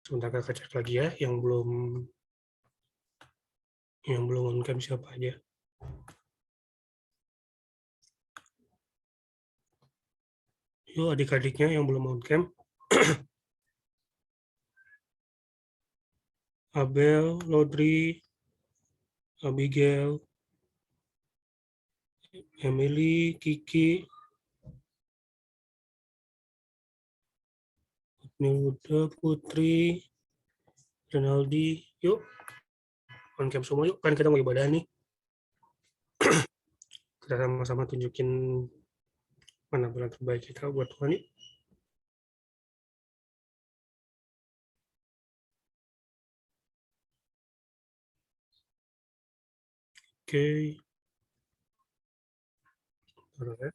Sebentar kakak cek lagi ya, yang belum on cam siapa aja. Yuk adik-adiknya yang belum on cam. Abel, Lodri, Abigail, Emily, Kiki, Nilda, Putri, Renaldi. Yuk on cam semua yuk, kan kita mau ibadah nih. Kita sama-sama tunjukin penampilan terbaik kita buat Tuhan yuk. Oke. Taruh ya.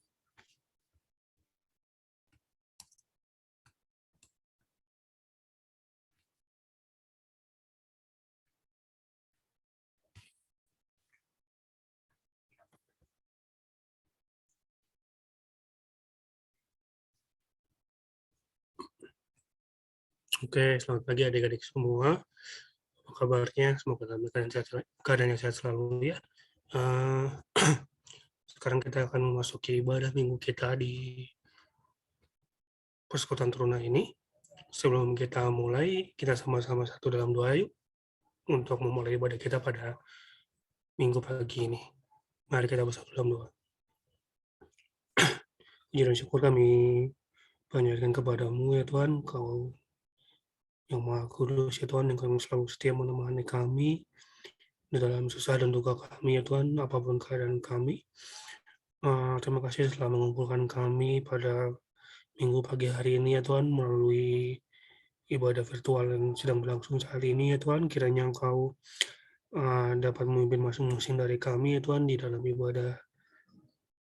Oke, selamat pagi adik-adik semua. Apa kabarnya? Semoga dalam keadaan yang sehat selalu ya. Eh, sekarang kita akan memasuki ibadah minggu kita di Persekutuan Teruna ini. Sebelum kita mulai, kita sama-sama satu dalam doa yuk untuk memulai ibadah kita pada minggu pagi ini. Mari kita bersatu dalam doa. Puji dan syukur kami panjatkan kepadamu ya Tuhan, Kau yang Maha Kudus ya Tuhan, yang Kau selalu setia menemani kami di dalam susah dan duka kami ya Tuhan, apapun keadaan kami. Terima kasih telah mengumpulkan kami pada minggu pagi hari ini ya Tuhan, melalui ibadah virtual yang sedang berlangsung saat ini ya Tuhan. Kiranya Engkau dapat memimpin masing-masing dari kami ya Tuhan di dalam ibadah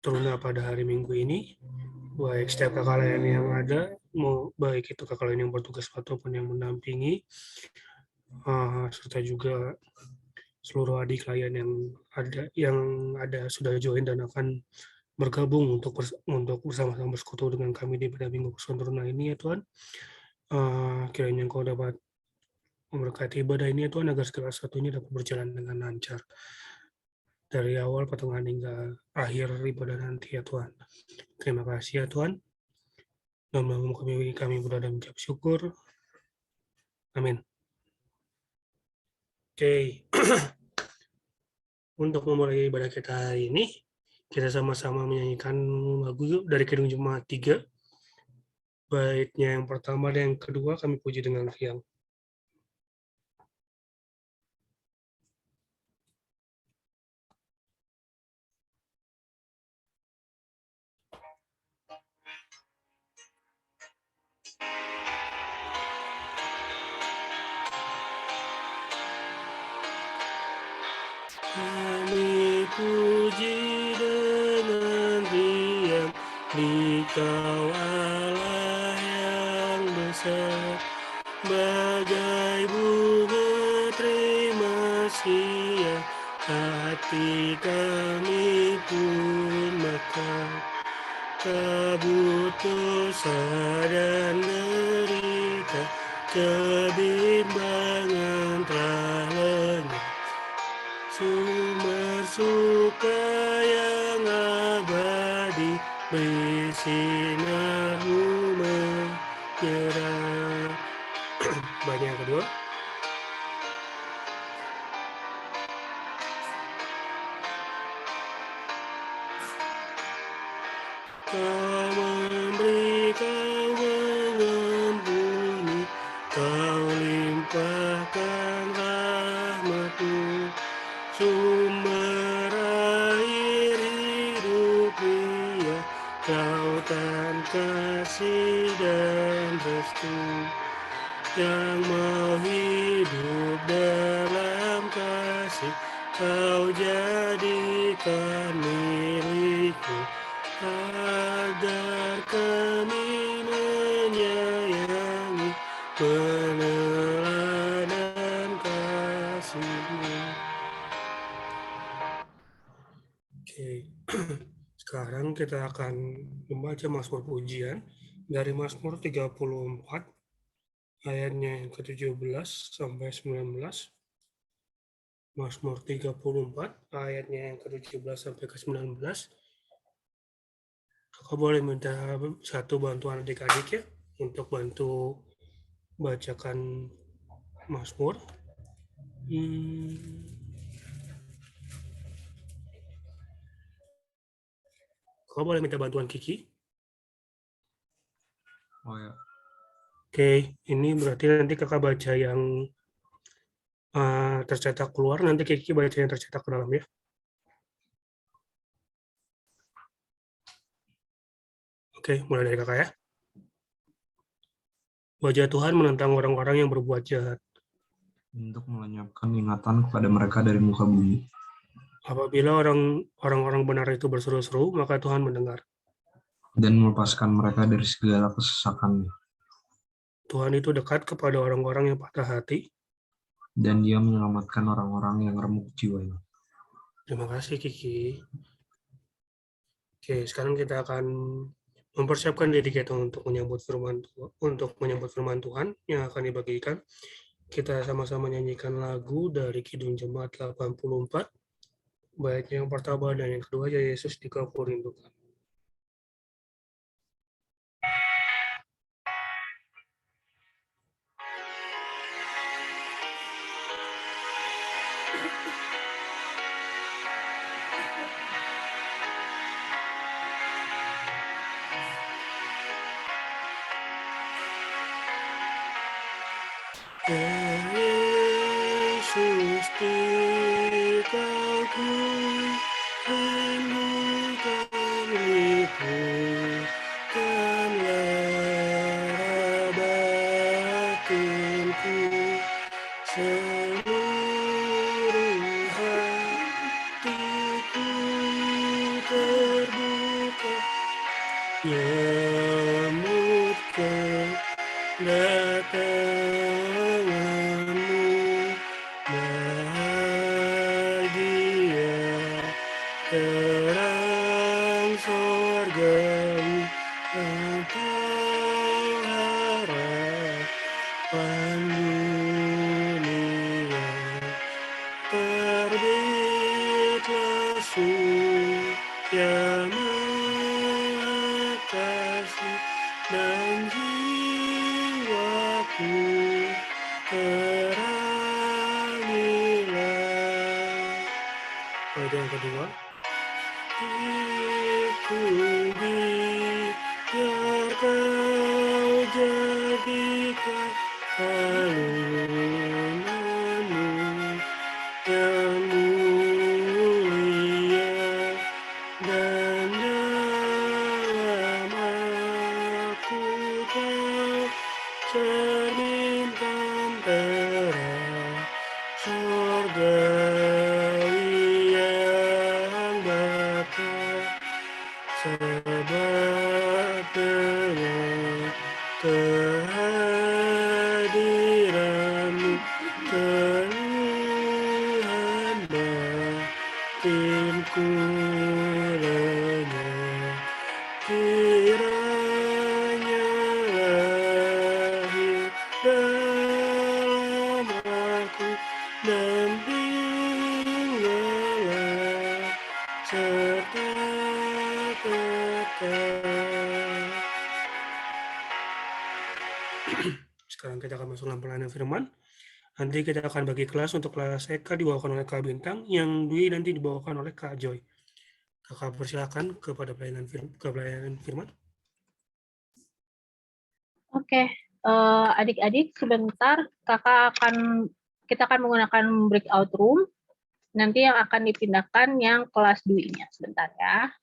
teruna pada hari Minggu ini. Baik setiap kakak layan yang ada, baik itu kakak layan yang bertugas ataupun yang mendampingi, serta juga seluruh adik layan yang ada sudah join dan akan bergabung untuk bersama-sama bersekutu dengan kami di pada minggu persekutuan teruna ini ya Tuhan. Kiranya Engkau dapat memberkati ibadah ini ya Tuhan, agar segala sesuatunya dapat berjalan dengan lancar dari awal pertengahan hingga akhir ibadah nanti ya Tuhan. Terima kasih ya Tuhan. Dan kami berdoa dan mengucap syukur. Amin. Oke. Untuk memulai ibadah kita hari ini, kita sama-sama menyanyikan lagu dari Kidung Jemaat 3. Baitnya yang pertama dan yang kedua kami puji dengan riang. Kami puji dengan riang di Kau Allah yang besar, bagai bunga terima siang, hati kami pun mekar. Kabut dosa dan derita, kebimbangan telah lenyap. Sumber suka yang abadi, bersinarmu menyerah. Banyak yang kedua. Kau memberi, Kau mengampuni, Kau limpahkan rahmat-Mu. Sumber air hidup dia, lautan kasih dan restu, yang mau hidup dalam kasih, Kau jadikan milikku, agar kami menyayangi, meneladan kasih-Mu. Oke, sekarang kita akan membaca Mazmur pujian dari Mazmur 34 ayatnya yang ke-17 sampai 19, Mazmur 34 ayatnya yang ke-17 sampai ke-19. Kakak boleh minta satu bantuan adik-adik ya untuk bantu bacakan Mazmur. Kakak boleh minta bantuan Kiki. Oh ya. Oke, ini berarti nanti kakak baca yang tercetak keluar, nanti Kiki baca yang tercetak ke dalam ya. Oke, mulai dari kakak ya. Wajah Tuhan menentang orang-orang yang berbuat jahat. Untuk melenyapkan ingatan kepada mereka dari muka bumi. Apabila orang-orang benar itu berseru-seru, maka Tuhan mendengar. Dan melepaskan mereka dari segala kesesakannya. Tuhan itu dekat kepada orang-orang yang patah hati. Dan dia menyelamatkan orang-orang yang remuk jiwanya. Terima kasih Kiki. Oke, sekarang kita akan mempersiapkan diri kita untuk menyambut firman Tuhan yang akan dibagikan. Kita sama-sama nyanyikan lagu dari Kidung Jemaat 84, bait yang pertama dan yang kedua, ya Yesus di Kau Kurindukan. Yesus di Kau kurindukan, liputkanlah batinku, seluruh hatiku terbuka, nyambut kedatanganmu, bahagia terang sorgawi, engkau harapan dunia, terbitlah surya mengatasi, dan jiwaku terangilah. Ayat yang kedua. Dikubi biar Kau jadikan alunanmu yang mulia, dan dalam aku Kau cerminkan terang sorgawi yang dapat, sebab dengan kehadiranmu Tuhan batinku lenyap, kiranya lahir dalam aku, dan tinggallah serta tetap. Sekarang kita akan masuk dalam pelayanan firman. Nanti kita akan bagi kelas. Untuk kelas Eka dibawakan oleh Kak Bintang, yang Dwi nanti dibawakan oleh Kak Joy. Kakak persilakan kepada pelayanan firman. Oke, adik-adik sebentar kita akan menggunakan breakout room. Nanti yang akan dipindahkan yang kelas Dwi-nya sebentar ya.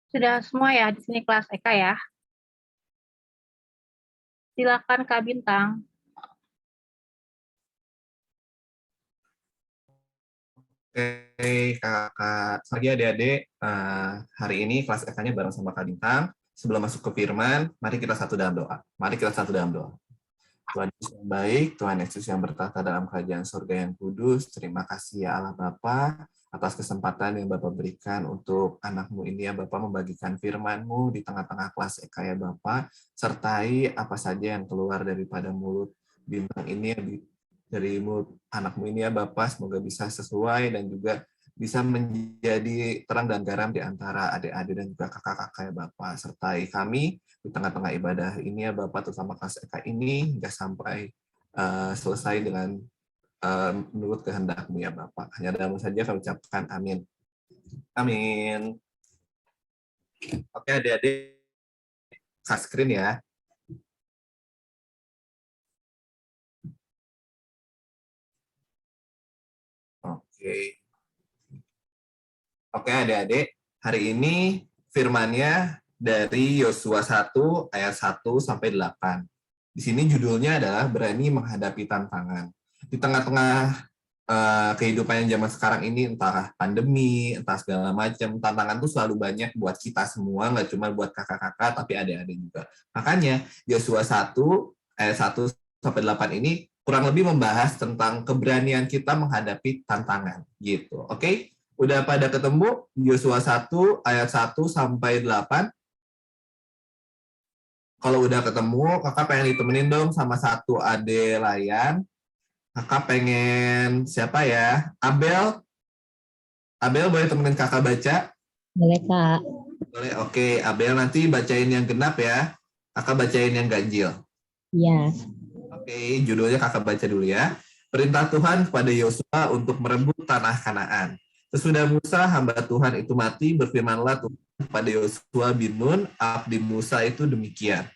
Sudah semua ya di sini kelas Eka ya. Silakan Kak Bintang. Oke, kakak. Pagi adik-adik. Hari ini kelas FK-nya bareng sama Kak Bintang. Sebelum masuk ke firman, mari kita satu dalam doa. Mari kita satu dalam doa. Tuhan Yesus yang baik, Tuhan Yesus yang bertata dalam kerajaan surga yang kudus, terima kasih ya Allah Bapa atas kesempatan yang Bapak berikan untuk anak-Mu ini ya Bapak membagikan firman-Mu di tengah-tengah kelas Eka ya Bapak, sertai apa saja yang keluar daripada mulut Bintang ini ya, dari mulut anak-Mu ini ya Bapak, semoga bisa sesuai dan juga bisa menjadi terang dan garam di antara adik-adik dan juga kakak-kakak ya Bapak, sertai kami di tengah-tengah ibadah ini ya Bapak, terutama kelas Eka ini hingga sampai selesai dengan menurut kehendak-Mu ya Bapak. Hanya dalam saja kami ucapkan amin. Amin. Oke adik-adik, share screen ya. Oke adik-adik, hari ini firman-nya dari Yosua 1 ayat 1 sampai 8. Di sini judulnya adalah berani menghadapi tantangan. Di tengah-tengah kehidupan yang zaman sekarang ini, entah pandemi, entah segala macam, tantangan tuh selalu banyak buat kita semua, nggak cuma buat kakak-kakak, tapi adik-adik juga. Makanya Yosua 1 ayat 1 sampai 8 ini kurang lebih membahas tentang keberanian kita menghadapi tantangan gitu. Oke? Udah pada ketemu Yosua 1 ayat 1 sampai 8? Kalau udah ketemu, kakak pengen ditemenin dong sama satu adik layan. Kakak pengen siapa ya? Abel. Abel boleh temenin kakak baca? Boleh, Kak. Boleh, oke. Abel nanti bacain yang genap ya. Kakak bacain yang ganjil. Iya. Oke, judulnya kakak baca dulu ya. Perintah Tuhan kepada Yosua untuk merebut tanah Kanaan. Sesudah Musa, hamba Tuhan itu mati, berfirmanlah Tuhan kepada Yosua bin Nun, abdi Musa itu demikian.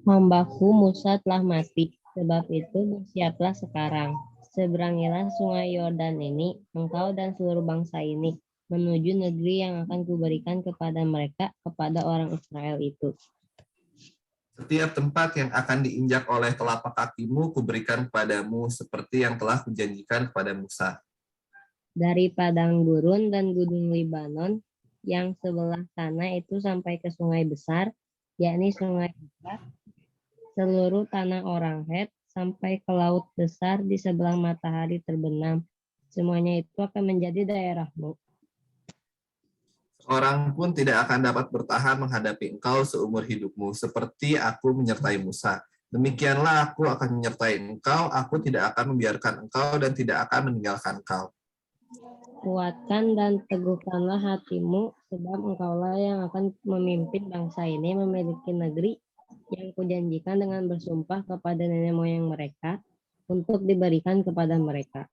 Hambaku Musa telah mati, sebab itu bersiaplah sekarang. Seberangilah sungai Yordan ini, engkau dan seluruh bangsa ini, menuju negeri yang akan kuberikan kepada mereka, kepada orang Israel itu. Setiap tempat yang akan diinjak oleh telapak kakimu, kuberikan kepadamu, seperti yang telah kujanjikan kepada Musa. Dari padang gurun dan gunung Libanon, yang sebelah sana itu sampai ke sungai besar, yakni sungai Efrat, seluruh tanah orang Het, sampai ke laut besar di sebelah matahari terbenam. Semuanya itu akan menjadi daerahmu. Orang pun tidak akan dapat bertahan menghadapi engkau seumur hidupmu, seperti aku menyertai Musa. Demikianlah aku akan menyertai engkau, aku tidak akan membiarkan engkau dan tidak akan meninggalkan engkau. Kuatkan dan teguhkanlah hatimu, sebab engkaulah yang akan memimpin bangsa ini memiliki negeri yang kujanjikan dengan bersumpah kepada nenek moyang mereka untuk diberikan kepada mereka.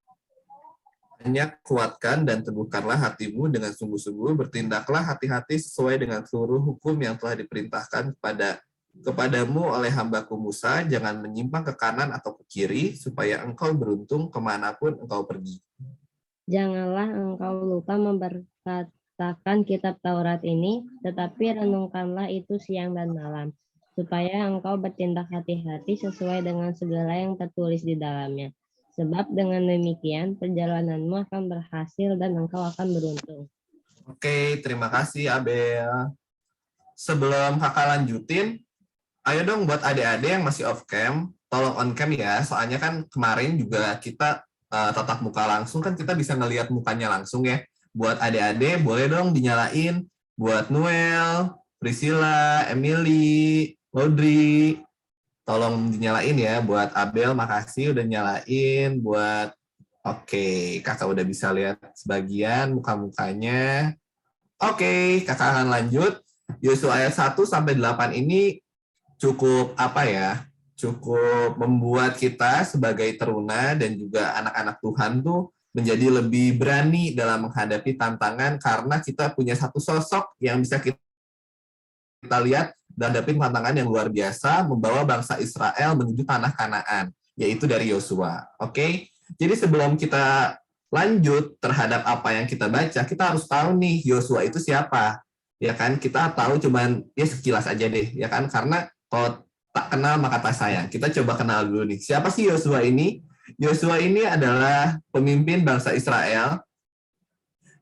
Hanya kuatkan dan teguhkanlah hatimu dengan sungguh-sungguh, bertindaklah hati-hati sesuai dengan seluruh hukum yang telah diperintahkan kepadamu oleh hambaku Musa, jangan menyimpang ke kanan atau ke kiri, supaya engkau beruntung kemanapun engkau pergi. Janganlah engkau lupa memperkatakan kitab Taurat ini, tetapi renungkanlah itu siang dan malam, supaya engkau bertindak hati-hati sesuai dengan segala yang tertulis di dalamnya. Sebab dengan demikian perjalananmu akan berhasil dan engkau akan beruntung. Oke, terima kasih Abel. Sebelum kakak lanjutin, ayo dong buat adik-adik yang masih off cam, tolong on cam ya, soalnya kan kemarin juga kita tatap muka langsung, kan kita bisa ngelihat mukanya langsung ya. Buat adik-adik boleh dong dinyalain, buat Noel, Priscilla, Emily, Audrey, tolong dinyalain ya. Buat Abel, makasih udah nyalain. Buat oke, kakak udah bisa lihat sebagian muka-mukanya. Oke, kakak akan lanjut. Yosua ayat 1 sampai 8 ini cukup apa ya? Cukup membuat kita sebagai teruna dan juga anak-anak Tuhan tuh menjadi lebih berani dalam menghadapi tantangan karena kita punya satu sosok yang bisa kita lihat dan hadapin tantangan yang luar biasa membawa bangsa Israel menuju tanah Kanaan, yaitu dari Yosua. Oke? Jadi sebelum kita lanjut terhadap apa yang kita baca, kita harus tahu nih Yosua itu siapa. ya kan? Kita tahu cuman ya sekilas aja deh, ya kan? Karena kalau tak kenal maka tak sayang. Kita coba kenal dulu nih. Siapa sih Yosua ini? Yosua ini adalah pemimpin bangsa Israel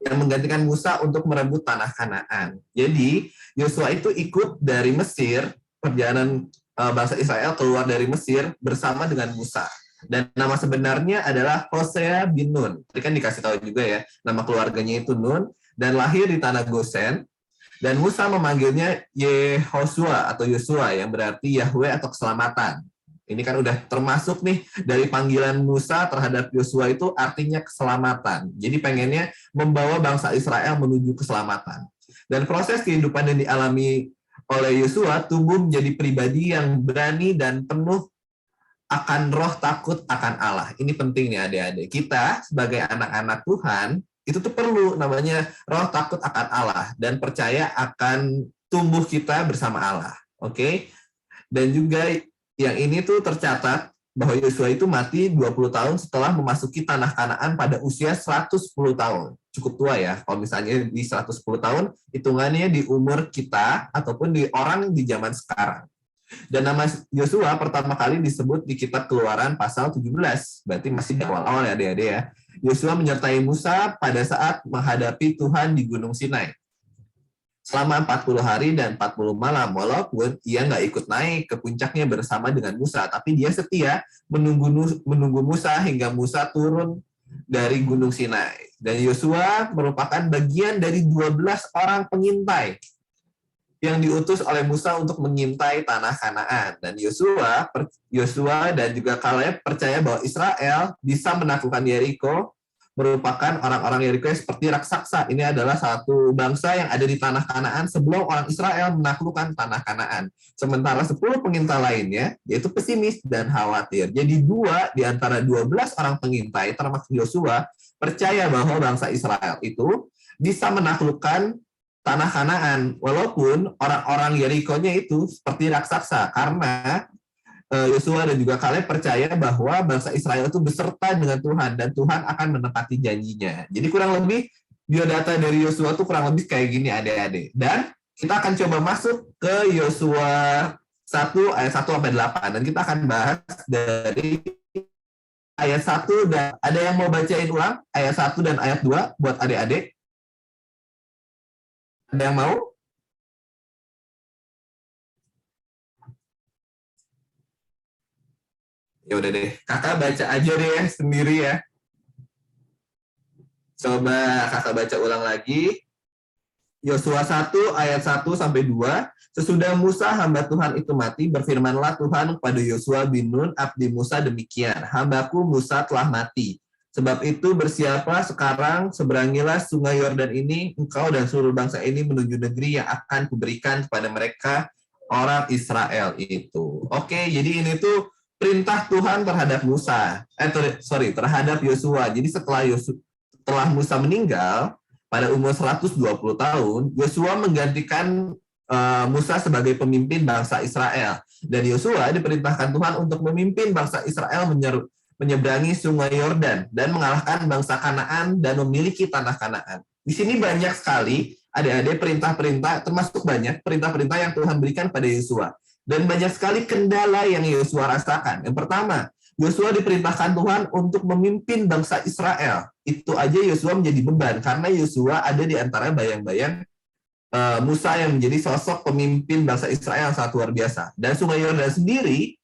yang menggantikan Musa untuk merebut tanah Kanaan. Jadi Yosua itu ikut dari Mesir, perjalanan bangsa Israel keluar dari Mesir bersama dengan Musa. Dan nama sebenarnya adalah Hosea bin Nun. Tadi kan dikasih tahu juga ya, nama keluarganya itu Nun, dan lahir di tanah Gosen. Dan Musa memanggilnya Yehoshua atau Yosua, yang berarti Yahweh atau keselamatan. Ini kan udah termasuk nih dari panggilan Musa terhadap Yosua itu artinya keselamatan. Jadi pengennya membawa bangsa Israel menuju keselamatan. Dan proses kehidupan yang dialami oleh Yosua tumbuh menjadi pribadi yang berani dan penuh akan roh takut akan Allah. Ini penting nih adik-adik. Kita sebagai anak-anak Tuhan, itu tuh perlu namanya roh takut akan Allah dan percaya akan tumbuh kita bersama Allah. Oke? Dan juga yang ini tuh tercatat bahwa Yosua itu mati 20 tahun setelah memasuki tanah Kanaan pada usia 110 tahun. Cukup tua ya. Kalau misalnya di 110 tahun, hitungannya di umur kita ataupun di orang di zaman sekarang. Dan nama Yosua pertama kali disebut di kitab Keluaran pasal 17. Berarti masih di awal-awal ya adik-adik ya. Yosua menyertai Musa pada saat menghadapi Tuhan di Gunung Sinai. Selama 40 hari dan 40 malam, walaupun ia nggak ikut naik ke puncaknya bersama dengan Musa, tapi dia setia menunggu Musa hingga Musa turun dari Gunung Sinai. Dan Yosua merupakan bagian dari 12 orang pengintai yang diutus oleh Musa untuk mengintai tanah Kanaan. Dan Yosua dan juga Kaleb percaya bahwa Israel bisa menaklukkan Yeriko, merupakan orang-orang Yeriko yang seperti raksasa. Ini adalah satu bangsa yang ada di tanah Kanaan sebelum orang Israel menaklukkan tanah Kanaan. Sementara 10 pengintai lainnya, yaitu pesimis dan khawatir. Jadi 2 di antara 12 orang pengintai, termasuk Yosua, percaya bahwa bangsa Israel itu bisa menaklukkan tanah Kanaan, walaupun orang-orang Yeriko-nya itu seperti raksasa, karena Yosua dan juga Kaleb percaya bahwa bangsa Israel itu beserta dengan Tuhan, dan Tuhan akan menepati janjinya. Jadi kurang lebih biodata dari Yosua itu kurang lebih kayak gini adik-adik. Dan kita akan coba masuk ke Yosua 1 ayat 1 sampai 8, dan kita akan bahas dari ayat 1, dan ada yang mau bacain ulang ayat 1 dan ayat 2 buat adik-adik? Ada yang mau? Ya udah deh, kakak baca aja deh ya, sendiri ya. Coba kakak baca ulang lagi. Yosua 1 ayat 1 sampai 2. Sesudah Musa hamba Tuhan itu mati, berfirmanlah Tuhan kepada Yosua bin Nun abdi Musa demikian, hambaku Musa telah mati. Sebab itu bersiaplah sekarang, seberangilah sungai Yordan ini, engkau dan seluruh bangsa ini menuju negeri yang akan kuberikan kepada mereka, orang Israel itu. Oke, jadi ini tuh perintah Tuhan terhadap Musa. Terhadap Yosua. Jadi setelah Musa meninggal, pada umur 120 tahun, Yosua menggantikan Musa sebagai pemimpin bangsa Israel. Dan Yosua diperintahkan Tuhan untuk memimpin bangsa Israel menyeberangi sungai Yordan dan mengalahkan bangsa Kanaan dan memiliki tanah Kanaan. Di sini banyak sekali adik-adik perintah-perintah, termasuk banyak perintah-perintah yang Tuhan berikan pada Yosua. Dan banyak sekali kendala yang Yosua rasakan. Yang pertama, Yosua diperintahkan Tuhan untuk memimpin bangsa Israel. Itu aja Yosua menjadi beban, karena Yosua ada di antara bayang-bayang Musa yang menjadi sosok pemimpin bangsa Israel yang sangat luar biasa. Dan sungai Yordan sendiri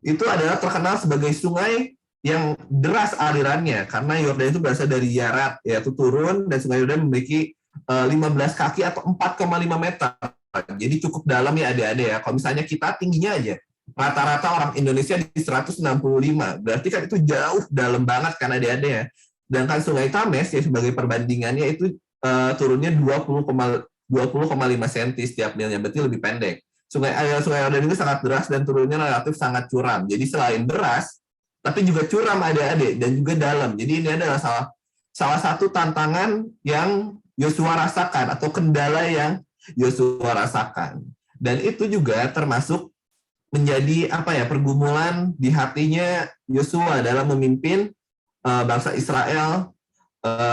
itu adalah terkenal sebagai sungai yang deras alirannya, karena Yordan itu berasal dari Yarat, yaitu turun, dan sungai Yordan memiliki 15 kaki atau 4,5 meter. Jadi cukup dalam ya adik-adik ya. Kalau misalnya kita tingginya aja, rata-rata orang Indonesia di 165, berarti kan itu jauh dalam banget kan adik-adik ya. Sedangkan sungai Tames ya sebagai perbandingannya itu turunnya 20,5 cm setiap milnya, berarti lebih pendek. Sungai Yordan itu sangat deras dan turunnya relatif sangat curam. Jadi selain deras, tapi juga curam adik-adik dan juga dalam. Jadi ini adalah salah satu tantangan yang Yosua rasakan atau kendala yang Yosua rasakan. Dan itu juga termasuk menjadi pergumulan di hatinya Yosua dalam memimpin bangsa Israel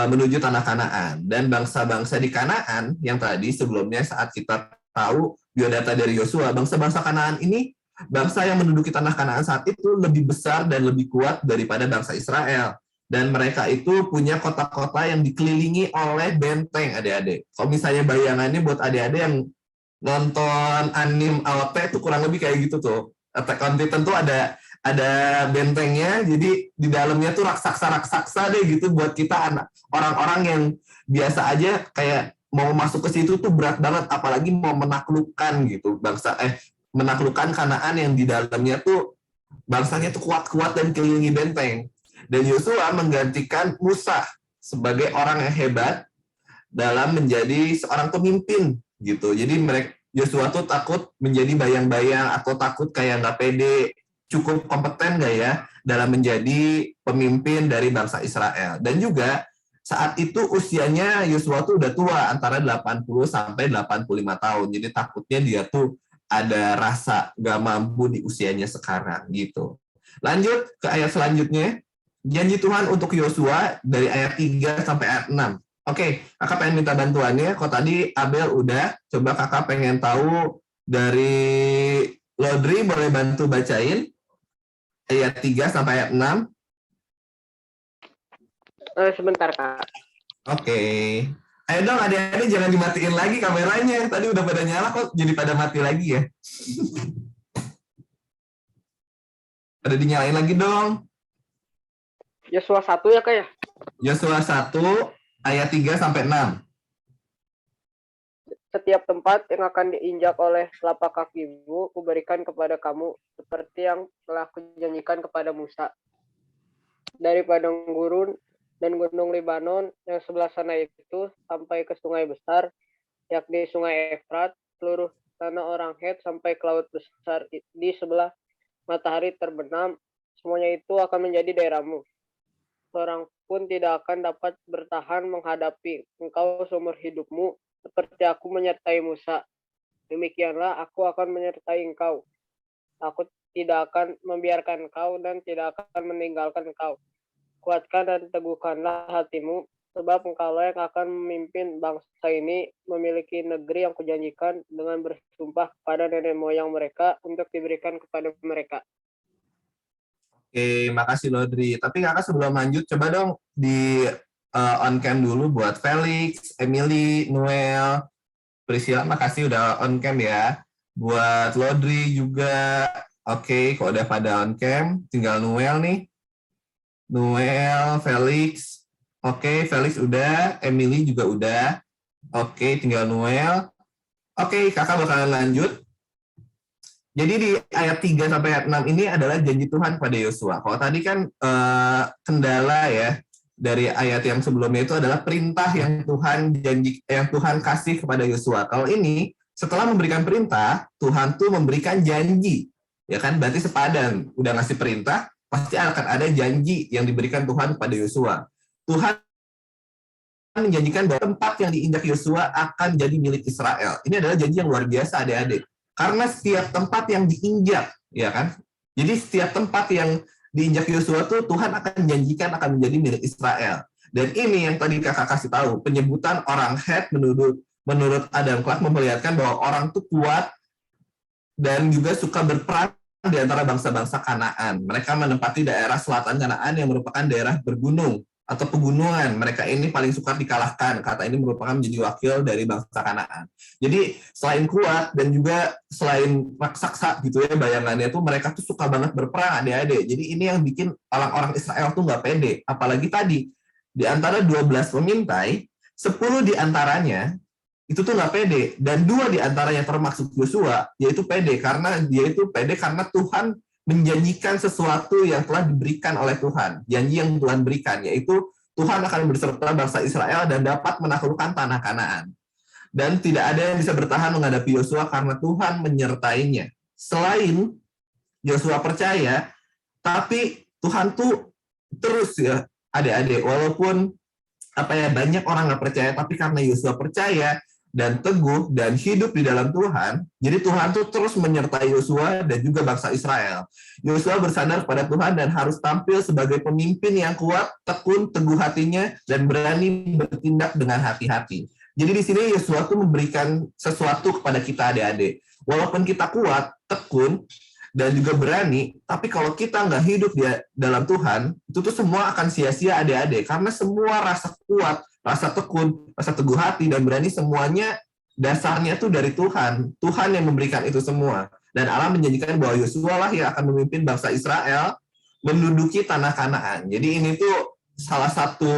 menuju tanah Kanaan. Dan bangsa-bangsa di Kanaan yang tadi sebelumnya saat kita tahu biodata dari Yosua, bangsa-bangsa Kanaan ini bangsa yang menduduki tanah Kanaan saat itu lebih besar dan lebih kuat daripada bangsa Israel. Dan mereka itu punya kota-kota yang dikelilingi oleh benteng, adik-adik. Kalau misalnya bayangannya buat adik-adik yang nonton anime AOT itu kurang lebih kayak gitu tuh. Attack on Titan tuh ada bentengnya, jadi di dalamnya tuh raksasa deh gitu buat kita orang-orang yang biasa aja kayak mau masuk ke situ tuh berat banget, apalagi mau menaklukkan gitu menaklukkan Kanaan yang di dalamnya tuh bangsanya tuh kuat-kuat dan kelilingi benteng. Dan Yosua menggantikan Musa sebagai orang yang hebat dalam menjadi seorang pemimpin gitu. Jadi Yosua tuh takut menjadi bayang-bayang atau takut kayak nggak pede, cukup kompeten nggak ya dalam menjadi pemimpin dari bangsa Israel. Dan juga saat itu usianya Yosua tuh udah tua, antara 80 sampai 85 tahun. Jadi takutnya dia tuh ada rasa nggak mampu di usianya sekarang gitu. Lanjut ke ayat selanjutnya. Janji Tuhan untuk Yosua dari ayat 3 sampai ayat 6. Oke, kakak pengen minta bantuannya. Kok tadi Abel udah, coba kakak pengen tahu dari Lodri, boleh bantu bacain ayat 3 sampai ayat 6. Sebentar, Kak. Oke. Ayo dong adik-adik jangan dimatiin lagi kameranya. Tadi udah pada nyala kok jadi pada mati lagi ya. Pada dinyalain lagi dong. Yosua 1 ya, Kak ya? Yosua 1 ayat 3 sampai 6. Setiap tempat yang akan diinjak oleh telapak kakimu, kuberikan kepada kamu, seperti yang telah kujanjikan kepada Musa. Dari padang gurun dan gunung Libanon yang sebelah sana itu, sampai ke sungai besar, yakni sungai Efrat, seluruh tanah orang Het sampai ke laut besar di sebelah matahari terbenam, semuanya itu akan menjadi daerahmu. Seorang pun tidak akan dapat bertahan menghadapi engkau seumur hidupmu, seperti aku menyertai Musa. Demikianlah aku akan menyertai engkau. Aku tidak akan membiarkan engkau dan tidak akan meninggalkan engkau. Kuatkan dan teguhkanlah hatimu, sebab engkaulah yang akan memimpin bangsa ini memiliki negeri yang kujanjikan dengan bersumpah kepada nenek moyang mereka untuk diberikan kepada mereka. Oke, makasih Lodri. Tapi kakak sebelum lanjut, coba dong di on cam dulu buat Felix, Emily, Noel, Priscilla. Makasih udah on cam ya. Buat Lodri juga. Oke, kalau udah pada on cam, tinggal Noel nih. Noel, Felix. Oke, Felix udah. Emily juga udah. Oke, tinggal Noel. Oke, kakak bakalan lanjut. Jadi di ayat 3 sampai ayat 6 ini adalah janji Tuhan pada Yosua. Kalau tadi kan kendala ya dari ayat yang sebelumnya itu adalah perintah yang Tuhan kasih kepada Yosua. Kalau ini setelah memberikan perintah, Tuhan tuh memberikan janji. Ya kan? Berarti sepadan. Udah ngasih perintah, pasti akan ada janji yang diberikan Tuhan kepada Yosua. Tuhan menjanjikan bahwa tempat yang diinjak Yosua akan jadi milik Israel. Ini adalah janji yang luar biasa, adik-adik. Karena setiap tempat yang diinjak, ya kan? Jadi setiap tempat yang diinjak Yosua tuh Tuhan akan janjikan akan menjadi milik Israel. Dan ini yang tadi kakak kasih tahu, penyebutan orang Het menurut Adam Clarke memperlihatkan bahwa orang tuh kuat dan juga suka berperang di antara bangsa-bangsa Kanaan. Mereka menempati daerah selatan Kanaan yang merupakan daerah bergunung atau pegunungan. Mereka ini paling suka dikalahkan. Kata ini merupakan menjadi wakil dari bangsa Kanaan. Jadi selain kuat dan juga selain raksasa gitu ya bayangannya tuh mereka tuh suka banget berperang adik-adik. Jadi ini yang bikin orang-orang Israel tuh nggak pede. Apalagi tadi di antara 12 pemintai, 10 di antaranya itu tuh nggak pede dan 2 di antaranya termasuk Yosua yaitu pede karena dia itu pede karena Tuhan menjanjikan sesuatu yang telah diberikan oleh Tuhan. Janji yang Tuhan berikan, yaitu Tuhan akan berserta bangsa Israel dan dapat menaklukkan tanah Kanaan. Dan tidak ada yang bisa bertahan menghadapi Yosua karena Tuhan menyertainya. Selain Yosua percaya, tapi Tuhan tuh terus ya, adik-adik, walaupun banyak orang nggak percaya, tapi karena Yosua percaya, dan teguh dan hidup di dalam Tuhan, jadi Tuhan tuh terus menyertai Yosua dan juga bangsa Israel. Yosua bersandar pada Tuhan dan harus tampil sebagai pemimpin yang kuat, tekun, teguh hatinya, dan berani bertindak dengan hati-hati. Jadi di sini Yosua tuh memberikan sesuatu kepada kita adik-adik. Walaupun kita kuat, tekun, dan juga berani, tapi kalau kita nggak hidup di dalam Tuhan, itu tuh semua akan sia-sia adik-adik. Karena semua rasa kuat, rasa tekun, rasa teguh hati, dan berani semuanya dasarnya tuh dari Tuhan. Tuhan yang memberikan itu semua. Dan Allah menjanjikan bahwa Yosua lah yang akan memimpin bangsa Israel menduduki tanah Kanaan. Jadi ini tuh salah satu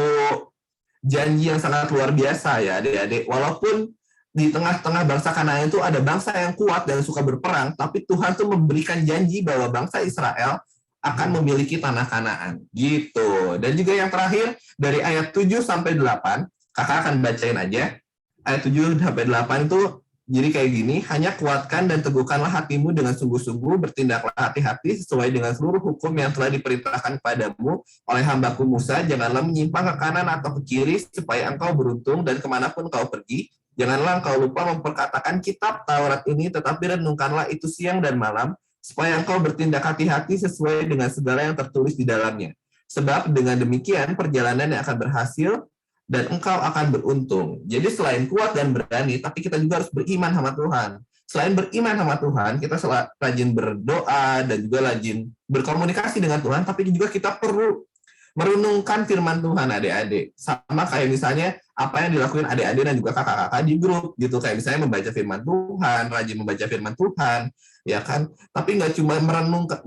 janji yang sangat luar biasa ya adik-adik. Walaupun di tengah-tengah bangsa Kanaan itu ada bangsa yang kuat dan suka berperang, tapi Tuhan tuh memberikan janji bahwa bangsa Israel akan memiliki tanah Kanaan. Gitu. Dan juga yang terakhir, dari ayat 7 sampai 8, kakak akan bacain aja. Ayat 7 sampai 8 itu jadi kayak gini, hanya kuatkan dan teguhkanlah hatimu dengan sungguh-sungguh, bertindaklah hati-hati sesuai dengan seluruh hukum yang telah diperintahkan kepadamu oleh hambaku Musa, janganlah menyimpang ke kanan atau ke kiri, supaya engkau beruntung dan kemanapun kau pergi. Janganlah engkau lupa memperkatakan kitab Taurat ini, tetapi renungkanlah itu siang dan malam, supaya engkau bertindak hati-hati sesuai dengan segala yang tertulis di dalamnya. Sebab dengan demikian perjalanan yang akan berhasil dan engkau akan beruntung. Jadi selain kuat dan berani, tapi kita juga harus beriman sama Tuhan. Selain beriman sama Tuhan, kita rajin berdoa dan juga rajin berkomunikasi dengan Tuhan, tapi juga kita perlu merenungkan firman Tuhan adik-adik. Sama kayak misalnya apa yang dilakukan adik-adik dan juga kakak-kakak di grup gitu, kayak misalnya membaca firman Tuhan, rajin membaca firman Tuhan, ya kan? Tapi nggak cuma merenungkan,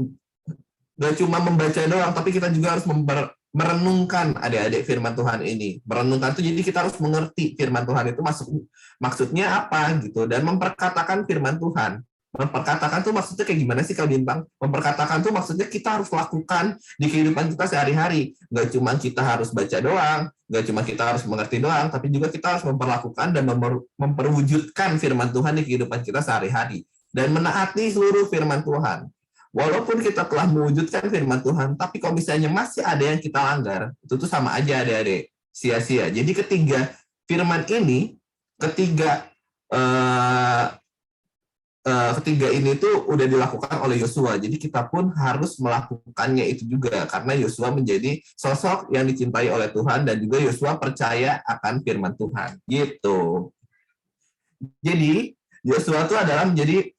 nggak cuma membaca doang, tapi kita juga harus merenungkan adik-adik firman Tuhan ini. Merenungkan itu jadi kita harus mengerti firman Tuhan itu maksudnya apa gitu, dan memperkatakan firman Tuhan. Memperkatakan tuh maksudnya kayak gimana sih Kak Bintang? Memperkatakan tuh maksudnya kita harus lakukan di kehidupan kita sehari-hari. Nggak cuma kita harus baca doang, nggak cuma kita harus mengerti doang, tapi juga kita harus memperlakukan dan memperwujudkan firman Tuhan di kehidupan kita sehari-hari. Dan menaati seluruh firman Tuhan. Walaupun kita telah mewujudkan firman Tuhan, tapi kalau misalnya masih ada yang kita langgar, itu tuh sama aja adik-adik, sia-sia. Jadi ketiga firman ini, ketiga ini tuh udah dilakukan oleh Yosua. Jadi kita pun harus melakukannya itu juga, karena Yosua menjadi sosok yang dicintai oleh Tuhan dan juga Yosua percaya akan firman Tuhan. Gitu. Jadi Yosua itu adalah menjadi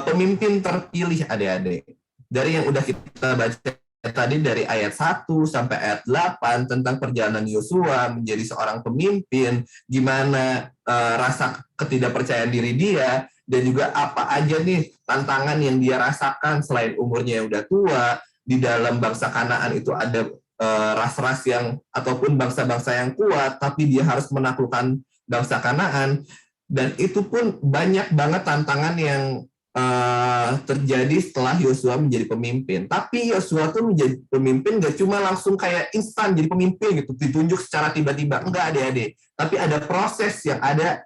pemimpin terpilih adik-adik. Dari yang udah kita baca tadi dari ayat 1 sampai ayat 8 tentang perjalanan Yosua menjadi seorang pemimpin, gimana rasa ketidakpercayaan diri dia, dan juga apa aja nih tantangan yang dia rasakan selain umurnya yang udah tua. Di dalam bangsa Kanaan itu ada ras-ras yang ataupun bangsa-bangsa yang kuat, tapi dia harus menaklukkan bangsa Kanaan. Dan itu pun banyak banget tantangan yang terjadi setelah Yosua menjadi pemimpin. Tapi Yosua tuh menjadi pemimpin gak cuma langsung kayak instan jadi pemimpin gitu, ditunjuk secara tiba-tiba. Enggak, adik-adik. Tapi ada proses yang ada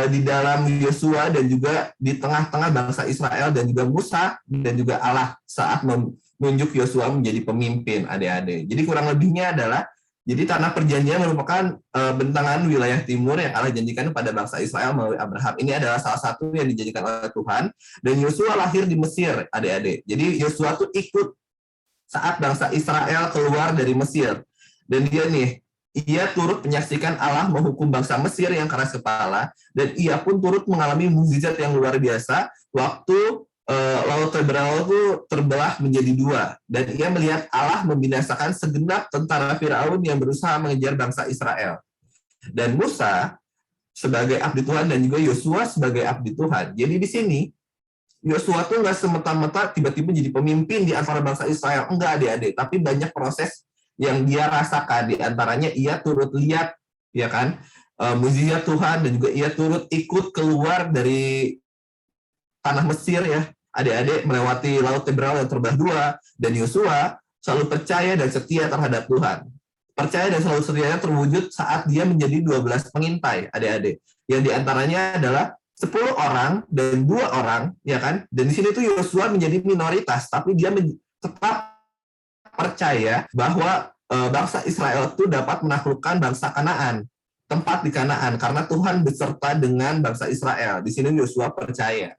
di dalam Yosua dan juga di tengah-tengah bangsa Israel dan juga Musa dan juga Allah saat menunjuk Yosua menjadi pemimpin adik-adik. Jadi kurang lebihnya adalah, jadi tanah perjanjian merupakan bentangan wilayah timur yang Allah janjikan kepada bangsa Israel melalui Abraham. Ini adalah salah satu yang dijanjikan oleh Tuhan. Dan Yosua lahir di Mesir, adik-adik. Jadi Yosua tuh ikut saat bangsa Israel keluar dari Mesir. Dan ia turut menyaksikan Allah menghukum bangsa Mesir yang keras kepala. Dan ia pun turut mengalami mukjizat yang luar biasa waktu Laut Teberau itu terbelah menjadi dua, dan ia melihat Allah membinasakan segenap tentara Firaun yang berusaha mengejar bangsa Israel. Dan Musa sebagai abdi Tuhan dan juga Yosua sebagai abdi Tuhan. Jadi di sini Yosua tuh nggak semata-mata tiba-tiba jadi pemimpin di antara bangsa Israel, enggak adik-adik, tapi banyak proses yang dia rasakan. Di antaranya ia turut lihat, ya kan, mukjizat Tuhan, dan juga ia turut ikut keluar dari tanah Mesir ya, adik-adik, melewati Laut Teberau yang terbelah dua. Dan Yosua selalu percaya dan setia terhadap Tuhan. Percaya dan selalu setia terwujud saat dia menjadi 12 pengintai, adik-adik. Yang diantaranya adalah 10 orang dan 2 orang, ya kan? Dan di sini tuh Yosua menjadi minoritas, tapi dia tetap percaya bahwa bangsa Israel itu dapat menaklukkan bangsa Kanaan. tempat di Kanaan karena Tuhan beserta dengan bangsa Israel. Di sini Yosua percaya.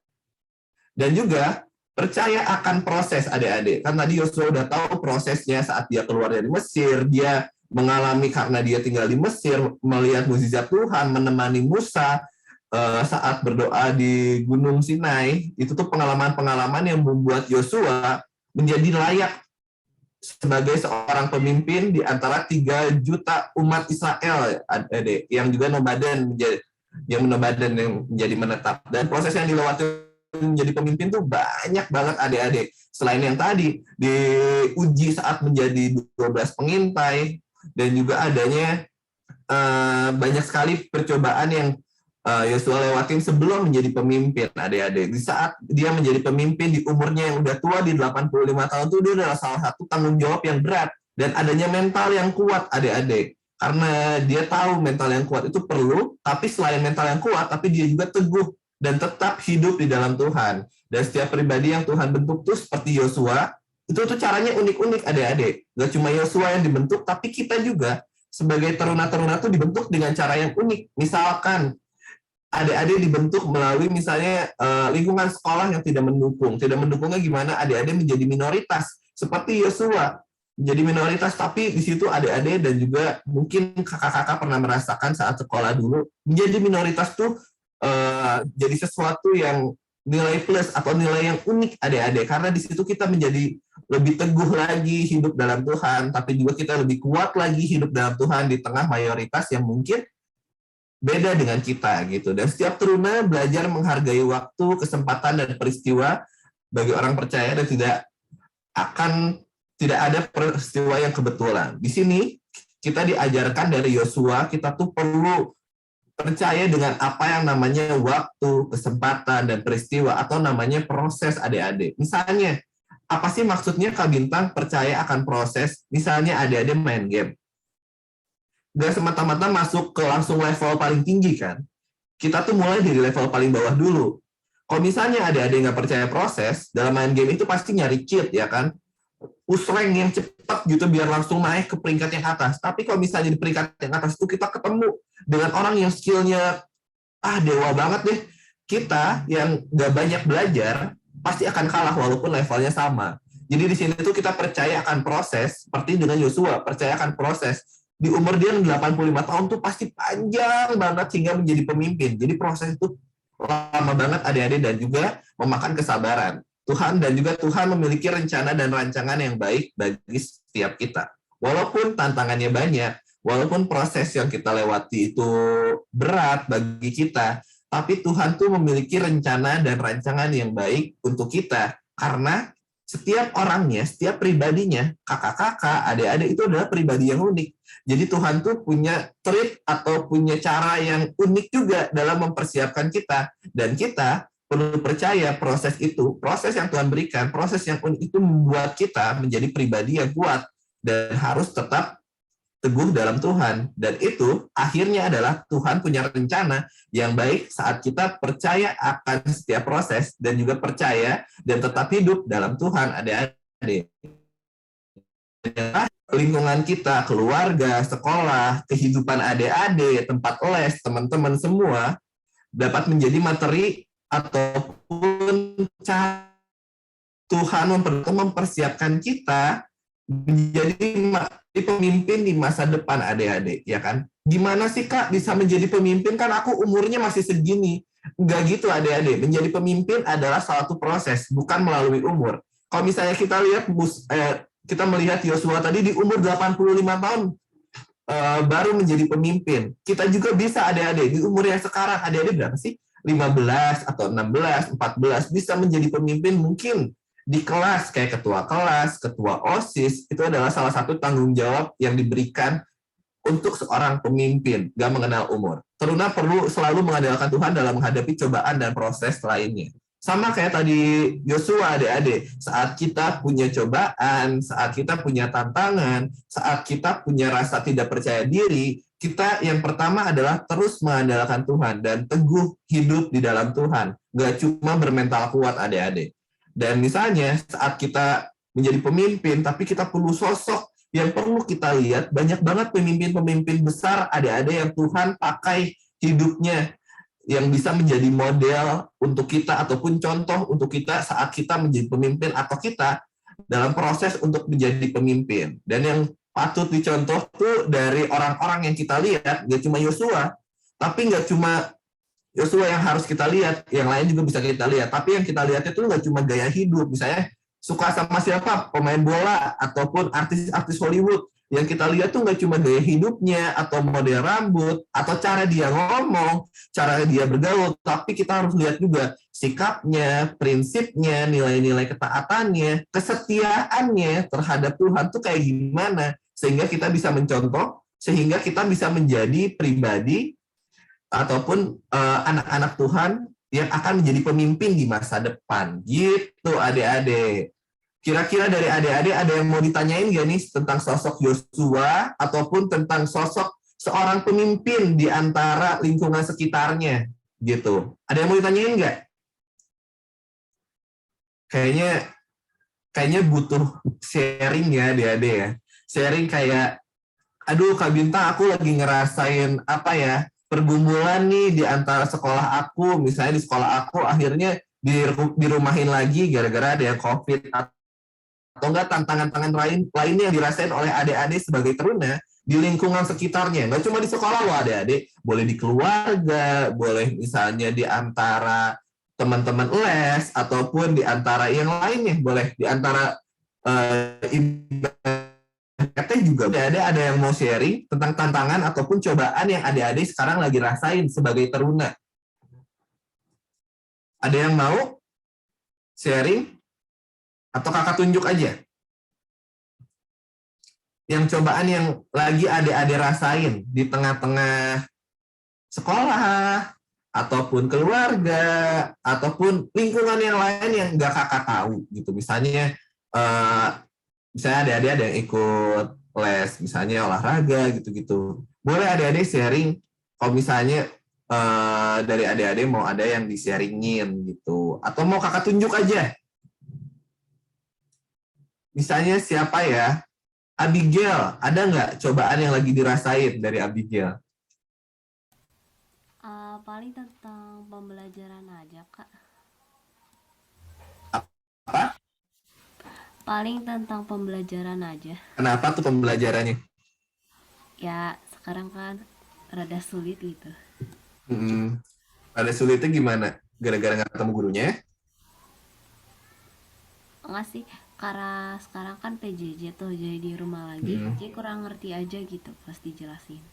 Dan juga percaya akan proses adik-adik. Kan tadi Yosua udah tahu prosesnya saat dia keluar dari Mesir, dia mengalami karena dia tinggal di Mesir, melihat mukjizat Tuhan, menemani Musa saat berdoa di Gunung Sinai. Itu tuh pengalaman-pengalaman yang membuat Yosua menjadi layak sebagai seorang pemimpin di antara 3 juta umat Israel, adik, yang juga nomaden yang menjadi menetap. Dan proses yang dilewati menjadi pemimpin tuh banyak banget adik-adik. Selain yang tadi diuji saat menjadi 12 pengintai, dan juga adanya banyak sekali percobaan yang Yosua lewatin sebelum menjadi pemimpin, adik-adik. Di saat dia menjadi pemimpin di umurnya yang udah tua di 85 tahun itu, dia adalah salah satu tanggung jawab yang berat. Dan adanya mental yang kuat, adik-adik. Karena dia tahu mental yang kuat itu perlu, tapi selain mental yang kuat, tapi dia juga teguh dan tetap hidup di dalam Tuhan. Dan setiap pribadi yang Tuhan bentuk tuh seperti Yosua, itu tuh caranya unik-unik, adik-adik. Gak cuma Yosua yang dibentuk, tapi kita juga sebagai teruna-teruna tuh dibentuk dengan cara yang unik. Misalkan adik-adik dibentuk melalui misalnya lingkungan sekolah yang tidak mendukung. Tidak mendukungnya gimana? Adik-adik menjadi minoritas seperti Yosua menjadi minoritas, tapi di situ adik-adik dan juga mungkin kakak-kakak pernah merasakan saat sekolah dulu menjadi minoritas tuh jadi sesuatu yang nilai plus atau nilai yang unik adik-adik, karena di situ kita menjadi lebih teguh lagi hidup dalam Tuhan, tapi juga kita lebih kuat lagi hidup dalam Tuhan di tengah mayoritas yang mungkin beda dengan kita gitu. Dan setiap teruna belajar menghargai waktu, kesempatan, dan peristiwa bagi orang percaya, dan tidak ada peristiwa yang kebetulan. Di sini kita diajarkan dari Yosua, kita tuh perlu percaya dengan apa yang namanya waktu, kesempatan, dan peristiwa, atau namanya proses, adik-adik. Misalnya, apa sih maksudnya Kak Bintang percaya akan proses? Misalnya adik-adik main game. Gak semata-mata masuk ke langsung level paling tinggi kan. Kita tuh mulai dari level paling bawah dulu. Kalau misalnya adik-adik nggak percaya proses, dalam main game itu pasti nyari cheat ya kan. Push rank yang cepat gitu biar langsung naik ke peringkat yang atas. Tapi kalau misalnya di peringkat yang atas itu kita ketemu dengan orang yang skillnya dewa banget deh. Kita yang nggak banyak belajar pasti akan kalah walaupun levelnya sama. Jadi di sini tuh kita percaya akan proses, seperti dengan Yosua, percaya akan proses. Di umur dia 85 tahun tuh pasti panjang banget hingga menjadi pemimpin. Jadi proses itu lama banget adik-adik, dan juga memakan kesabaran. Tuhan memiliki rencana dan rancangan yang baik bagi setiap kita. Walaupun tantangannya banyak, walaupun proses yang kita lewati itu berat bagi kita, tapi Tuhan tuh memiliki rencana dan rancangan yang baik untuk kita. Karena setiap orangnya, setiap pribadinya, kakak-kakak, adik-adik itu adalah pribadi yang unik. Jadi Tuhan tuh punya trik atau punya cara yang unik juga dalam mempersiapkan kita. Dan kita perlu percaya proses itu, proses yang Tuhan berikan, proses yang unik itu membuat kita menjadi pribadi yang kuat dan harus tetap teguh dalam Tuhan. Dan itu akhirnya adalah Tuhan punya rencana yang baik saat kita percaya akan setiap proses dan juga percaya dan tetap hidup dalam Tuhan, adik-adik. Lingkungan kita, keluarga, sekolah, kehidupan adik-adik, tempat les, teman-teman semua dapat menjadi materi ataupun Tuhan mempersiapkan kita menjadi pemimpin di masa depan, adik-adik, ya kan? Gimana sih Kak bisa menjadi pemimpin? Kan aku umurnya masih segini. Enggak gitu, adik-adik. Menjadi pemimpin adalah suatu proses, bukan melalui umur. Kalau misalnya kita lihat kita melihat Yosua tadi di umur 85 tahun baru menjadi pemimpin. Kita juga bisa, adik-adik, di umur yang sekarang, adik-adik berapa sih? 15 atau 16, 14 bisa menjadi pemimpin mungkin di kelas kayak ketua kelas, ketua OSIS. Itu adalah salah satu tanggung jawab yang diberikan untuk seorang pemimpin, gak mengenal umur. Teruna perlu selalu mengandalkan Tuhan dalam menghadapi cobaan dan proses lainnya. Sama kayak tadi Yosua, adik-adik, saat kita punya cobaan, saat kita punya tantangan, saat kita punya rasa tidak percaya diri, kita yang pertama adalah terus mengandalkan Tuhan dan teguh hidup di dalam Tuhan. Gak cuma bermental kuat, adik-adik. Dan misalnya saat kita menjadi pemimpin, tapi kita perlu sosok yang perlu kita lihat, banyak banget pemimpin-pemimpin besar adik-adik yang Tuhan pakai hidupnya yang bisa menjadi model untuk kita ataupun contoh untuk kita saat kita menjadi pemimpin atau kita dalam proses untuk menjadi pemimpin. Dan yang patut dicontoh tuh dari orang-orang yang kita lihat, gak cuma Yosua, tapi nggak cuma Yosua yang harus kita lihat, yang lain juga bisa kita lihat. Tapi yang kita lihat itu nggak cuma gaya hidup, misalnya suka sama siapa, pemain bola ataupun artis-artis Hollywood. Yang kita lihat tuh nggak cuma gaya hidupnya atau model rambut atau cara dia ngomong, cara dia bergaul, tapi kita harus lihat juga sikapnya, prinsipnya, nilai-nilai ketaatannya, kesetiaannya terhadap Tuhan tuh kayak gimana, sehingga kita bisa mencontoh, sehingga kita bisa menjadi pribadi ataupun anak-anak Tuhan yang akan menjadi pemimpin di masa depan. Gitu adik-adik. Kira-kira dari adik-adik ada yang mau ditanyain nggak nih tentang sosok Yosua ataupun tentang sosok seorang pemimpin di antara lingkungan sekitarnya gitu. Ada yang mau ditanyain nggak? Kayaknya butuh sharing ya adik-adik ya. Sharing kayak, aduh Kak Bintang aku lagi ngerasain apa ya, pergumulan nih di antara sekolah aku, misalnya di sekolah aku akhirnya dirumahin lagi gara-gara ada yang COVID, atau enggak tantangan-tantangan lainnya yang dirasain oleh adik-adik sebagai teruna di lingkungan sekitarnya. Nggak cuma di sekolah loh adik-adik, boleh di keluarga, boleh misalnya di antara teman-teman les, ataupun di antara yang lainnya, boleh di antara juga ada yang mau sharing tentang tantangan ataupun cobaan yang adik-adik sekarang lagi rasain sebagai teruna. Ada yang mau sharing? Atau kakak tunjuk aja? Yang cobaan yang lagi adik-adik rasain di tengah-tengah sekolah, ataupun keluarga, ataupun lingkungan yang lain yang nggak kakak tahu gitu. Misalnya adik-adik ada yang ikut les, misalnya olahraga gitu-gitu. Boleh adik-adik sharing kalau misalnya dari adik-adik mau ada yang di-sharingin gitu. Atau mau kakak tunjuk aja. Misalnya siapa ya? Abigail, ada nggak cobaan yang lagi dirasain dari Abigail? Paling tentang pembelajaran aja, Kak. Apa? Paling tentang pembelajaran aja. Kenapa tuh pembelajarannya? Ya, sekarang kan rada sulit gitu. Ada sulitnya gimana? Gara-gara nggak ketemu gurunya? Enggak sih, karena sekarang kan PJJ tuh, jadi di rumah lagi, jadi kurang ngerti aja gitu pas dijelasin.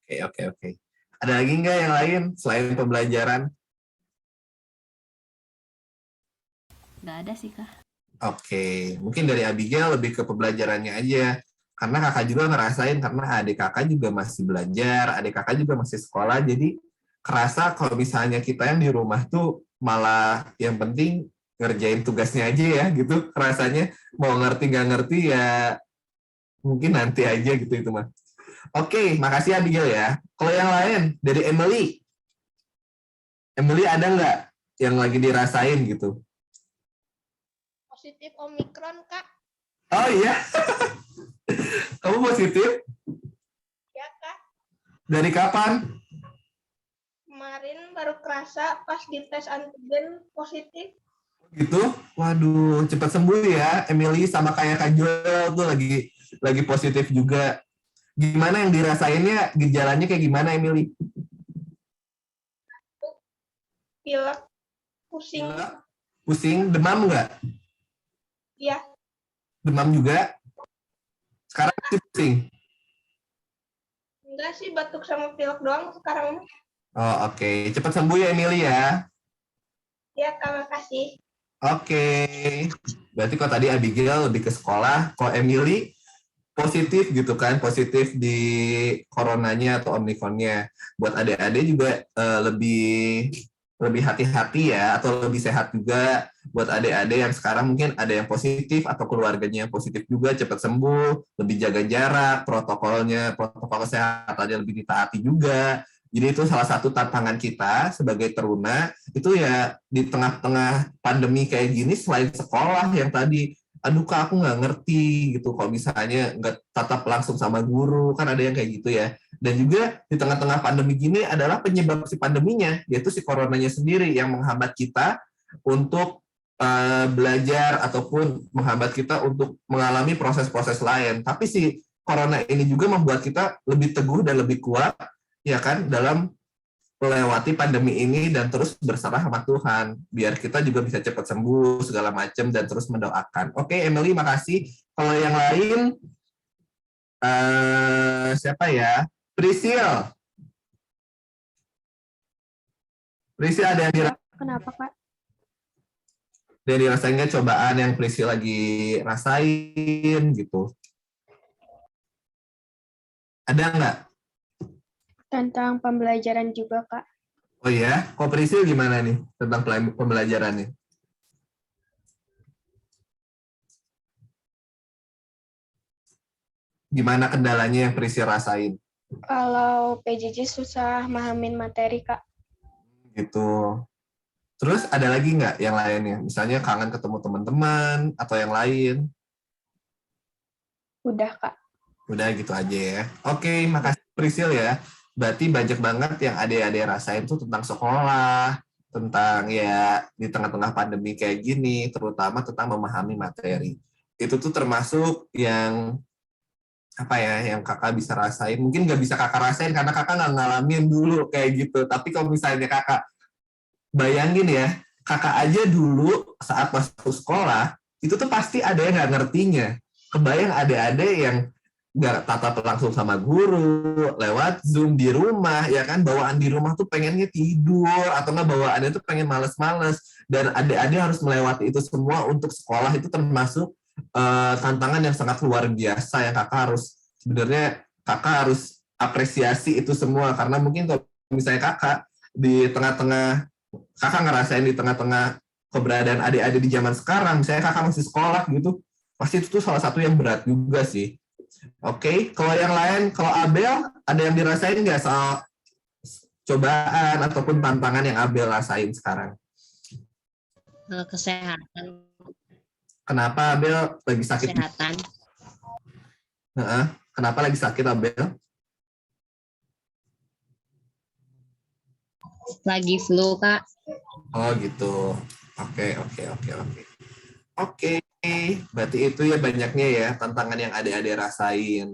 Oke. Ada lagi nggak yang lain selain pembelajaran? Nggak ada sih, Kak. Oke, mungkin dari Abigail lebih ke pembelajarannya aja. Karena kakak juga ngerasain, karena adik kakak juga masih belajar, adik kakak juga masih sekolah, jadi kerasa kalau misalnya kita yang di rumah tuh malah yang penting ngerjain tugasnya aja ya gitu, rasanya mau ngerti nggak ngerti ya mungkin nanti aja gitu itu mah. Oke, makasih Abigail ya. Kalau yang lain dari Emily ada nggak yang lagi dirasain gitu? Positif Omikron, Kak. Oh iya, kamu positif? Ya, Kak. Dari kapan? Kemarin baru kerasa pas dites antigen positif. Gitu, waduh, cepat sembuh ya, Emily, sama kayak Kak Joel tuh lagi positif juga. Gimana yang dirasainnya, gejalanya kayak gimana, Emily? Pilek, pusing. Pusing, demam nggak? Iya. Demam juga? Sekarang masih pusing? Enggak sih, batuk sama pilek doang sekarang. Oh, oke. Cepat sembuh ya, Emily ya. Ya, Kak, makasih. Oke. Berarti kalau tadi Abigail lebih ke sekolah, kalau Emily positif gitu kan, positif di coronanya atau Omicronnya. Buat adik-adik juga lebih hati-hati ya, atau lebih sehat juga. Buat adik-adik yang sekarang mungkin ada yang positif atau keluarganya yang positif juga, cepat sembuh, lebih jaga jarak, protokol kesehatannya lebih ditaati juga. Jadi itu salah satu tantangan kita sebagai teruna, itu ya di tengah-tengah pandemi kayak gini, selain sekolah yang tadi aduh Kak, aku nggak ngerti gitu kalau misalnya nggak tatap langsung sama guru, kan ada yang kayak gitu ya. Dan juga di tengah-tengah pandemi gini adalah penyebab si pandeminya, yaitu si coronanya sendiri yang menghambat kita untuk belajar ataupun menghambat kita untuk mengalami proses-proses lain. Tapi si corona ini juga membuat kita lebih teguh dan lebih kuat, ya kan, dalam melewati pandemi ini dan terus berserah sama Tuhan biar kita juga bisa cepat sembuh segala macam dan terus mendoakan. Oke, Emily, makasih. Kalau yang lain siapa ya? Prisil ada yang dirasain? Kenapa, Kak? Ada yang dirasain nggak cobaan yang Prisil lagi rasain gitu? Ada nggak? Tentang pembelajaran juga, Kak. Oh ya, kok Prisil gimana nih tentang pembelajarannya? Gimana kendalanya yang Prisil rasain? Kalau PJJ susah mahamin materi, Kak. Gitu. Terus ada lagi nggak yang lainnya? Misalnya kangen ketemu teman-teman atau yang lain? Udah, Kak. Udah gitu aja ya. Oke, makasih Prisil ya. Berarti banyak banget yang adik-adik rasain tuh tentang sekolah, tentang ya di tengah-tengah pandemi kayak gini, terutama tentang memahami materi. Itu tuh termasuk yang apa ya, yang kakak bisa rasain. Mungkin nggak bisa kakak rasain karena kakak nggak ngalamin dulu kayak gitu. Tapi kalau misalnya kakak bayangin ya, kakak aja dulu saat masuk sekolah, itu tuh pasti ada yang nggak ngertinya. Kebayang adik-adik yang nggak tatap langsung sama guru, lewat Zoom di rumah, ya kan, bawaan di rumah tuh pengennya tidur, atau nggak bawaannya tuh pengen males-males, dan adik-adik harus melewati itu semua untuk sekolah. Itu termasuk tantangan yang sangat luar biasa yang kakak harus apresiasi itu semua, karena mungkin kalau misalnya kakak ngerasain di tengah-tengah keberadaan adik-adik di zaman sekarang, misalnya kakak masih sekolah gitu, pasti itu tuh salah satu yang berat juga sih. Oke, kalau yang lain, kalau Abel, ada yang dirasain nggak soal cobaan ataupun tantangan yang Abel rasain sekarang? Kesehatan. Kenapa Abel lagi sakit? Kesehatan. Kenapa lagi sakit Abel? Lagi flu, Kak. Oh gitu. Oke. Oke, berarti itu ya banyaknya ya tantangan yang adik-adik rasain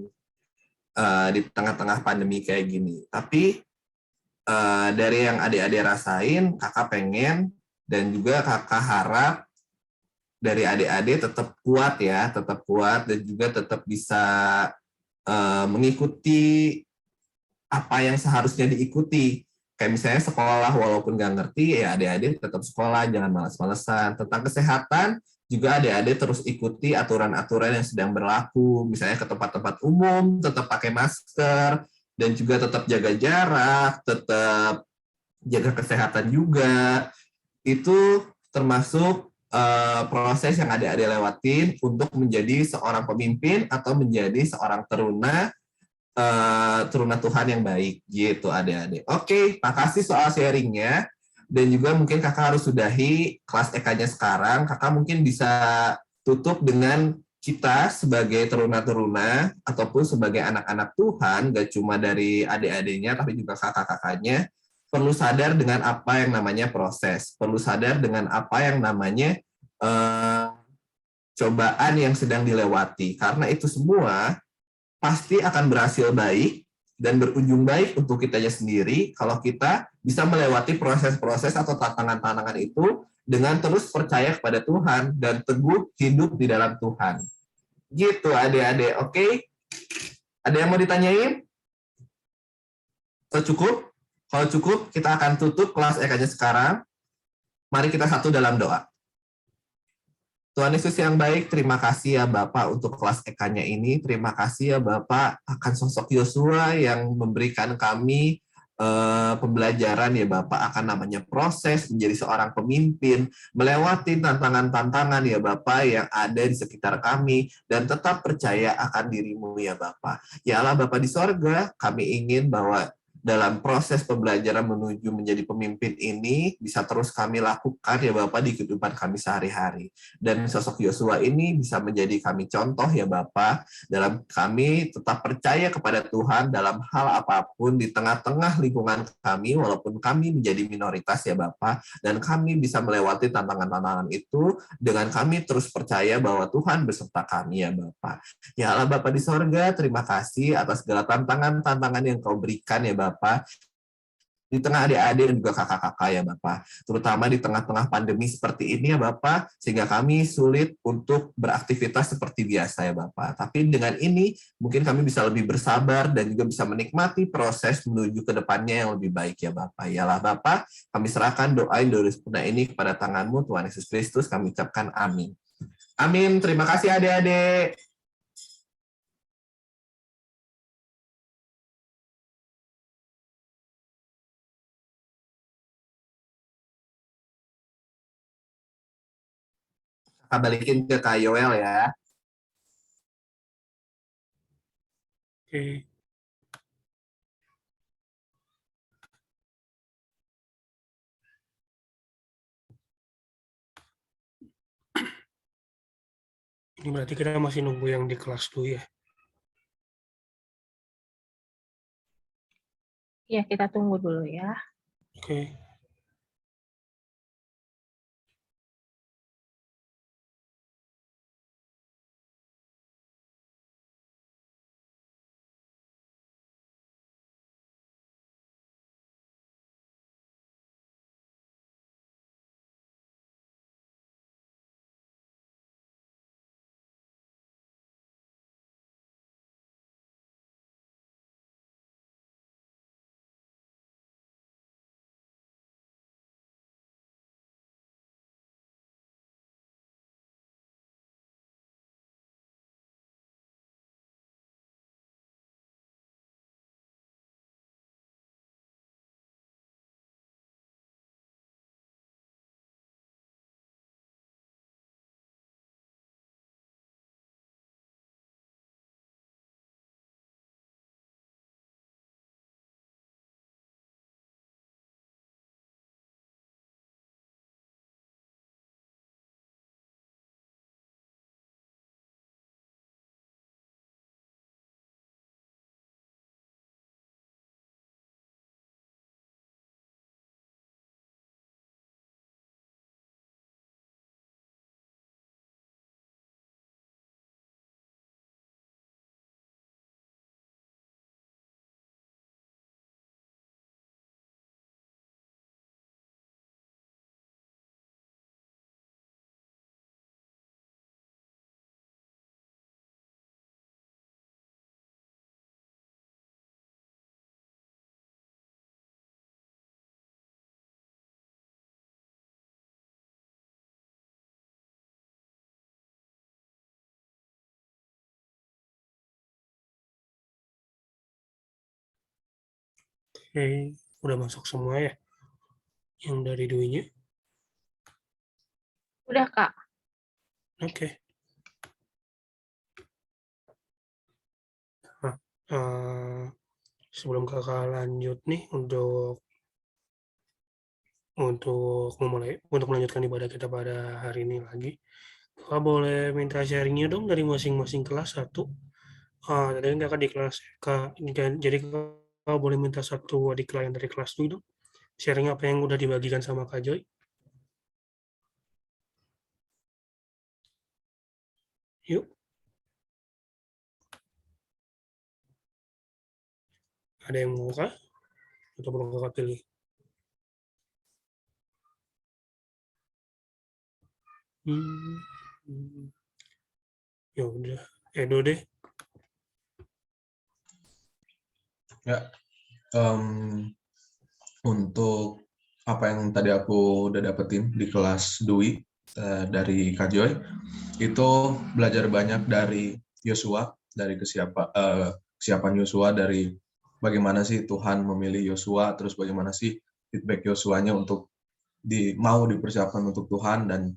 di tengah-tengah pandemi kayak gini. Tapi dari yang adik-adik rasain, kakak pengen dan juga kakak harap dari adik-adik tetap kuat dan juga tetap bisa mengikuti apa yang seharusnya diikuti. Kayak misalnya sekolah walaupun nggak ngerti, ya adik-adik tetap sekolah, jangan malas-malesan. Tentang kesehatan, juga adik-adik terus ikuti aturan-aturan yang sedang berlaku. Misalnya ke tempat-tempat umum, tetap pakai masker, dan juga tetap jaga jarak, tetap jaga kesehatan juga. Itu termasuk proses yang adik-adik lewatin untuk menjadi seorang pemimpin atau menjadi seorang teruna Tuhan yang baik gitu adik-adik. Oke, makasih soal sharingnya. Dan juga mungkin kakak harus sudahi kelas EK-nya sekarang. Kakak mungkin bisa tutup dengan kita sebagai teruna-teruna ataupun sebagai anak-anak Tuhan, gak cuma dari adik-adiknya tapi juga kakak-kakaknya, perlu sadar dengan apa yang namanya proses, perlu sadar dengan apa yang namanya cobaan yang sedang dilewati. Karena itu semua pasti akan berhasil baik dan berujung baik untuk kitanya sendiri kalau kita bisa melewati proses-proses atau tantangan-tantangan itu dengan terus percaya kepada Tuhan dan teguh hidup di dalam Tuhan. Gitu adik-adik, oke? Ada yang mau ditanyain? Atau cukup? Kalau cukup, kita akan tutup kelas EK-nya sekarang. Mari kita satu dalam doa. Tuhan Yesus yang baik, terima kasih ya Bapak untuk kelas EK-nya ini. Terima kasih ya Bapak akan sosok Yosua yang memberikan kami pembelajaran ya Bapak akan namanya proses menjadi seorang pemimpin, melewati tantangan-tantangan ya Bapak yang ada di sekitar kami, dan tetap percaya akan diri-Mu ya Bapak. Ya Allah Bapak di sorga, kami ingin bahwa dalam proses pembelajaran menuju menjadi pemimpin ini bisa terus kami lakukan ya Bapak di kehidupan kami sehari-hari. Dan sosok Yosua ini bisa menjadi kami contoh ya Bapak, dalam kami tetap percaya kepada Tuhan dalam hal apapun di tengah-tengah lingkungan kami, walaupun kami menjadi minoritas ya Bapak, dan kami bisa melewati tantangan-tantangan itu dengan kami terus percaya bahwa Tuhan beserta kami ya Bapak. Ya Allah Bapak di sorga, terima kasih atas segala tantangan-tantangan yang Kau berikan ya Bapak, di tengah adik-adik dan juga kakak-kakak ya Bapak, terutama di tengah-tengah pandemi seperti ini ya Bapak, sehingga kami sulit untuk beraktivitas seperti biasa ya Bapak. Tapi dengan ini mungkin kami bisa lebih bersabar dan juga bisa menikmati proses menuju ke depannya yang lebih baik ya Bapak. Yalah Bapak, kami serahkan doa Indonesia sempurna ini kepada tangan-Mu Tuhan Yesus Kristus, kami ucapkan amin. Amin, terima kasih adik-adik. Kita balikin ke Kak Yoel ya. Oke. Ini berarti kita masih nunggu yang di kelas dulu ya. Ya, kita tunggu dulu ya. Oke. Oke, udah masuk semua ya yang dari Dwi-nya. Udah, Kak. Oke. Nah, sebelum kakak lanjut nih untuk melanjutkan ibadah kita pada hari ini lagi, kakak boleh minta sharingnya dong dari masing-masing kelas satu. Tadi kan kakak di kelas Kak, jadi kakak boleh minta satu adik klien dari kelas dulu dong. Sharing apa yang udah dibagikan sama Kak Joy. Yuk. Ada yang mau kah? Atau belum kakak pilih? Ya udah, Edo deh. Ya, untuk apa yang tadi aku udah dapetin di kelas Dwi dari Kak Joy, itu belajar banyak dari Yosua, dari kesiapan Yosua, dari bagaimana sih Tuhan memilih Yosua, terus bagaimana sih feedback Yosuanya untuk mau dipersiapkan untuk Tuhan, dan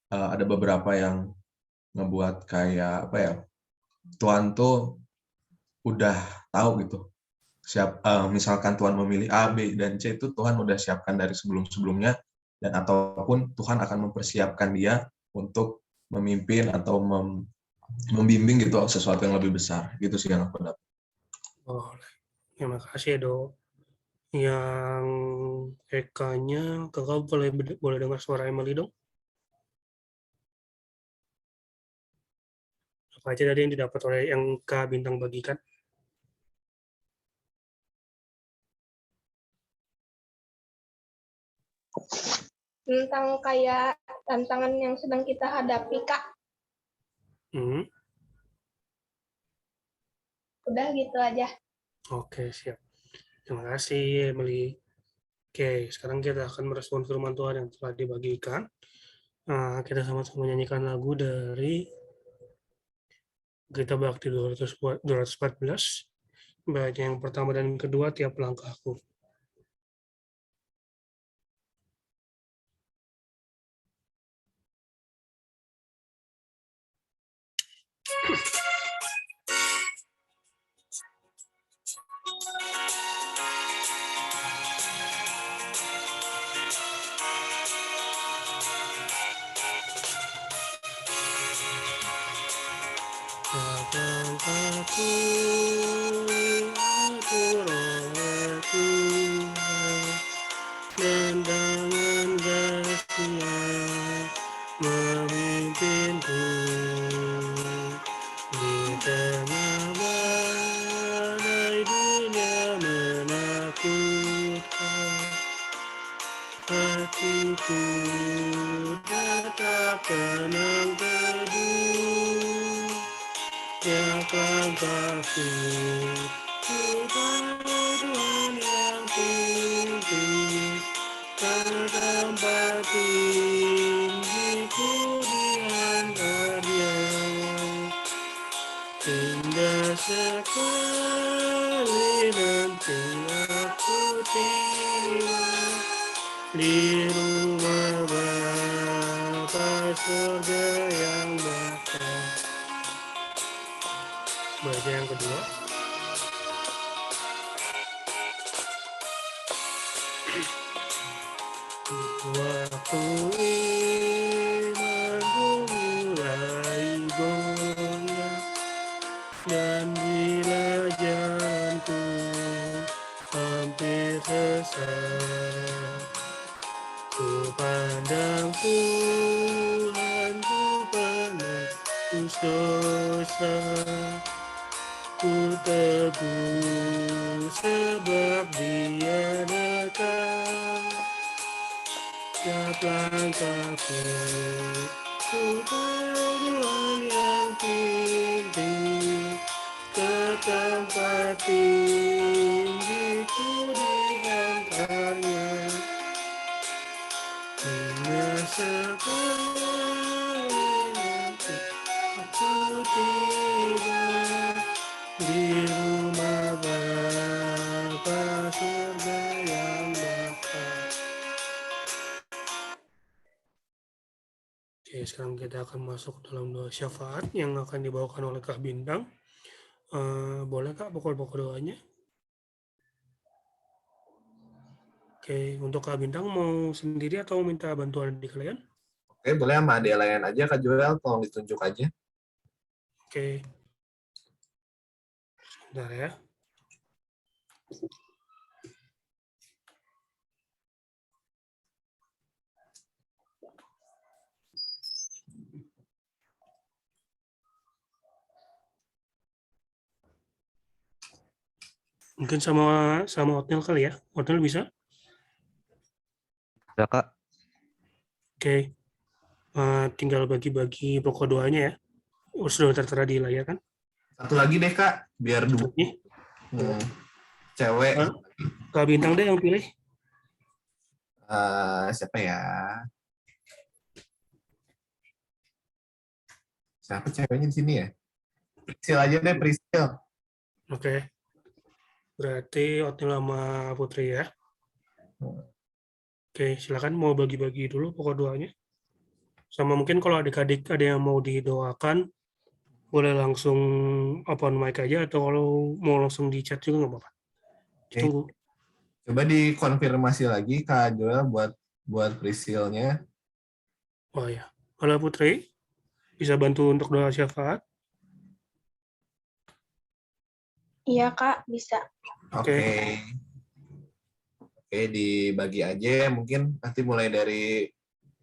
ada beberapa yang ngebuat kayak apa ya, Tuhan tuh udah tahu gitu misalkan Tuhan memilih A, B, dan C, itu Tuhan udah siapkan dari sebelum-sebelumnya, dan ataupun Tuhan akan mempersiapkan dia untuk memimpin atau membimbing gitu sesuatu yang lebih besar. Gitu sih yang aku dapat. Oh, terima kasih, Dok. Yang EK-nya, Kakak boleh dengar suara Emily dong? Apa aja tadi yang didapat oleh yang Kak Bintang bagikan? Tentang kayak tantangan yang sedang kita hadapi, Kak. Udah gitu aja. Oke, siap. Terima kasih, Emily. Oke, sekarang kita akan merespon firman Tuhan yang telah dibagikan. Kita sama-sama menyanyikan lagu dari Gita Bakti 214, bait yang pertama dan kedua, Tiap Langkahku. Langkahku atur oleh Tuhan, dan tangan kasih memimpinku di tengah badai dunia menakutkan. Hatiku tetap tenang teduh, tiap langkahku ku tahu Tuhan yang pimpin, tempat tinggiku di antara. Indah sekali nanti aku tiba di rumah Bapa surga yang bakal. Baca yang kedua. Waktu imanku mulai goyah, dan bila jalanku hampir sesat, ku pandang Tuhan, ku penebus dosa, ku teguh sebab Dia dekat. Tiap langkahku ku tahu Tuhan yang pimpin, ke tempat tinggiku dihantarnya. Indah sekali nanti aku tiba di rumah Bapa surga yang bakal. Oke, sekarang kita akan masuk dalam doa syafaat yang akan dibawakan oleh Kak Bintang. Boleh Kak pokok-pokok doanya? Oke, untuk Kak Bintang mau sendiri atau minta bantuan di kalian? Oke, boleh sama adik lain aja, Kak Joel, tolong ditunjuk aja. Oke. Sebentar ya. Mungkin sama Otnil kali ya. Otnil bisa? Ya, Kak. Oke. Tinggal bagi-bagi pokok doanya ya. Sudah tertera di layar kan? Satu lagi deh, Kak, biar dua. Ini. Cewek. Kak Bintang deh yang pilih. Siapa ya? Siapa ceweknya di sini ya? Prisil aja deh, Prisil. Oke. Berarti Otnil sama Putri ya. Oke, silakan mau bagi-bagi dulu pokok doanya. Sama mungkin kalau adik-adik ada yang mau didoakan, boleh langsung open mic aja, atau kalau mau langsung di chat juga nggak apa-apa. Tunggu. Coba dikonfirmasi lagi Kak Joel buat Priscilnya. Oh ya. Halo Putri, bisa bantu untuk doa syafaat? Iya, Kak, bisa. Oke. Oke, dibagi aja. Mungkin nanti mulai dari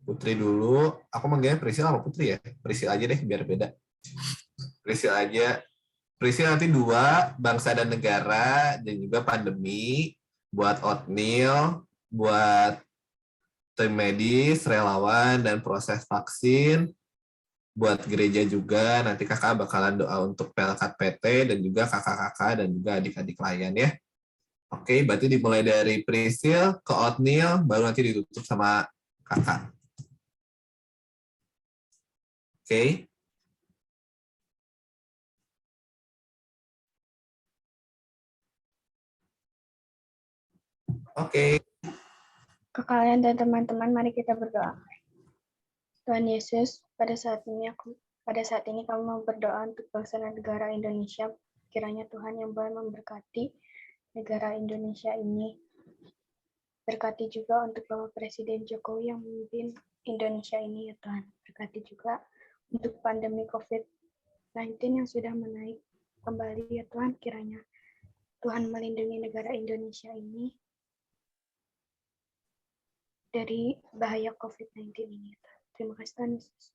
Putri dulu. Aku manggilnya Priscil apa Putri ya? Priscil aja deh, biar beda. Priscil aja. Priscil nanti 2, bangsa dan negara, dan juga pandemi. Buat Otnil, buat tim medis, relawan, dan proses vaksin. Buat gereja juga, nanti kakak bakalan doa untuk Pelkat PT, dan juga kakak-kakak, dan juga adik-adik layan ya. Oke, berarti dimulai dari Priscil ke Otnil, baru nanti ditutup sama kakak. Oke. Oke. Ke kalian dan teman-teman, mari kita berdoa. Tuhan Yesus, pada saat ini kami mau berdoa untuk bangsa dan negara Indonesia. Kiranya Tuhan yang boleh memberkati negara Indonesia ini. Berkati juga untuk Bapak Presiden Jokowi yang memimpin Indonesia ini ya Tuhan. Berkati juga untuk pandemi COVID-19 yang sudah menaik kembali ya Tuhan. Kiranya Tuhan melindungi negara Indonesia ini dari bahaya COVID-19 ini ya Tuhan. Terima kasih Tuhan Yesus.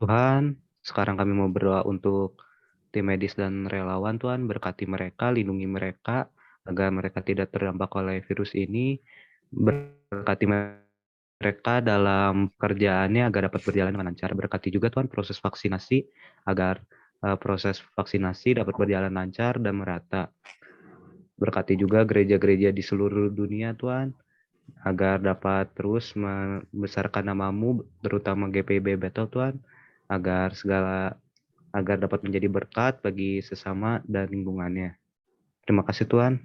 Tuhan, sekarang kami mau berdoa untuk tim medis dan relawan, Tuhan, berkati mereka, lindungi mereka, agar mereka tidak terdampak oleh virus ini, berkati mereka dalam pekerjaannya agar dapat berjalan dengan lancar, berkati juga Tuhan proses vaksinasi, agar proses vaksinasi dapat berjalan lancar dan merata. Berkati juga gereja-gereja di seluruh dunia, Tuhan, agar dapat terus membesarkan nama-Mu, terutama GPIB Battle, Tuhan, agar dapat menjadi berkat bagi sesama dan lingkungannya. Terima kasih Tuhan.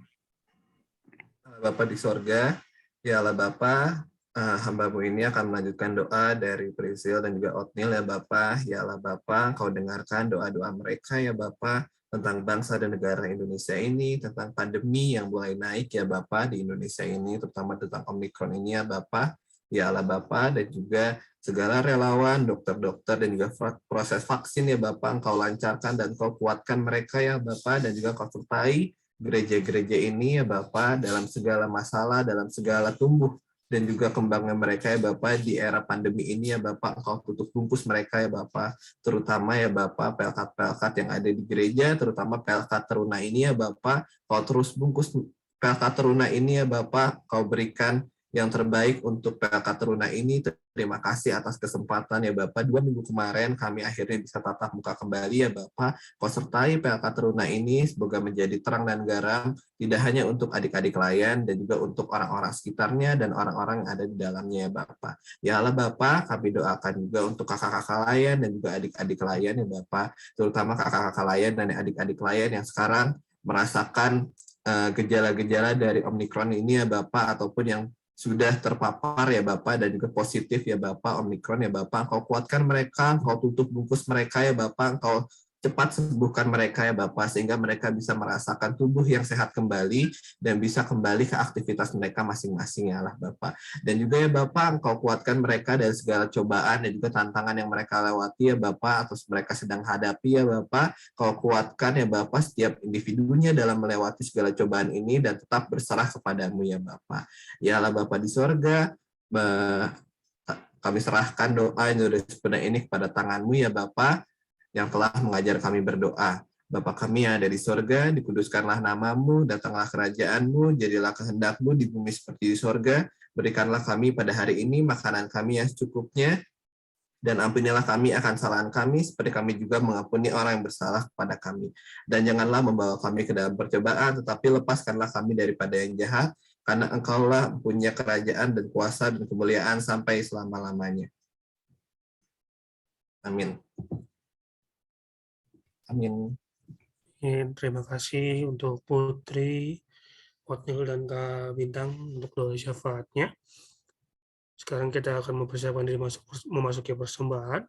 Bapa di sorga, ya Allah Bapa, hamba-Mu ini akan melanjutkan doa dari Priscil dan juga Otnil ya Bapa. Ya Allah Bapa, Engkau dengarkan doa-doa mereka ya Bapa, tentang bangsa dan negara Indonesia ini, tentang pandemi yang mulai naik ya Bapa di Indonesia ini, terutama tentang Omikron ini ya Bapa. Ya Allah Bapa, dan juga segala relawan, dokter-dokter, dan juga proses vaksin ya Bapa, Engkau lancarkan dan Engkau kuatkan mereka ya Bapa, dan juga Engkau sertai gereja-gereja ini ya Bapa dalam segala masalah, dalam segala tumbuh dan juga kembangnya mereka ya Bapa di era pandemi ini ya Bapa, Engkau tutup bungkus mereka ya Bapa, terutama ya Bapa pelkat-pelkat yang ada di gereja, terutama pelkat teruna ini ya Bapa, Kau terus bungkus pelkat teruna ini ya Bapa, Kau berikan yang terbaik untuk pelkat teruna ini. Terima kasih atas kesempatan ya Bapak. 2 minggu kemarin kami akhirnya bisa tatap muka kembali ya Bapak. Kau sertai PLK Teruna ini semoga menjadi terang dan garam, tidak hanya untuk adik-adik layan dan juga untuk orang-orang sekitarnya dan orang-orang yang ada di dalamnya ya Bapak. Ya Allah Bapak, kami doakan juga untuk kakak-kakak layan dan juga adik-adik layan ya Bapak, terutama kakak-kakak layan dan adik-adik layan yang sekarang merasakan gejala-gejala dari Omikron ini ya Bapak, ataupun yang sudah terpapar ya Bapak dan juga positif ya Bapak Omikron ya Bapak. Engkau kuatkan mereka, Engkau tutup bungkus mereka ya Bapak, Engkau cepat sembuhkan mereka ya Bapak, sehingga mereka bisa merasakan tubuh yang sehat kembali dan bisa kembali ke aktivitas mereka masing-masing ya Allah Bapak. Dan juga ya Bapak, Engkau kuatkan mereka dari segala cobaan dan juga tantangan yang mereka lewati ya Bapak, atau mereka sedang hadapi ya Bapak. Kau kuatkan ya Bapak setiap individunya dalam melewati segala cobaan ini dan tetap berserah kepadamu ya Bapak. Ya Allah Bapa di sorga, kami serahkan doa yang sudah ini kepada tangan-Mu ya Bapa, yang telah mengajar kami berdoa. Bapa kami yang ada di sorga, dikuduskanlah nama-Mu, datanglah kerajaan-Mu, jadilah kehendak-Mu di bumi seperti di sorga. Berikanlah kami pada hari ini makanan kami yang secukupnya, dan ampunilah kami akan kesalahan kami, seperti kami juga mengampuni orang yang bersalah kepada kami. Dan janganlah membawa kami ke dalam percobaan, tetapi lepaskanlah kami daripada yang jahat, karena Engkaulah punya kerajaan dan kuasa dan kemuliaan sampai selama-lamanya. Amin. Amin. Terima kasih untuk Putri, Otnil, dan Kak Bintang untuk doa syafaatnya. Sekarang kita akan mempersiapkan diri memasuki persembahan.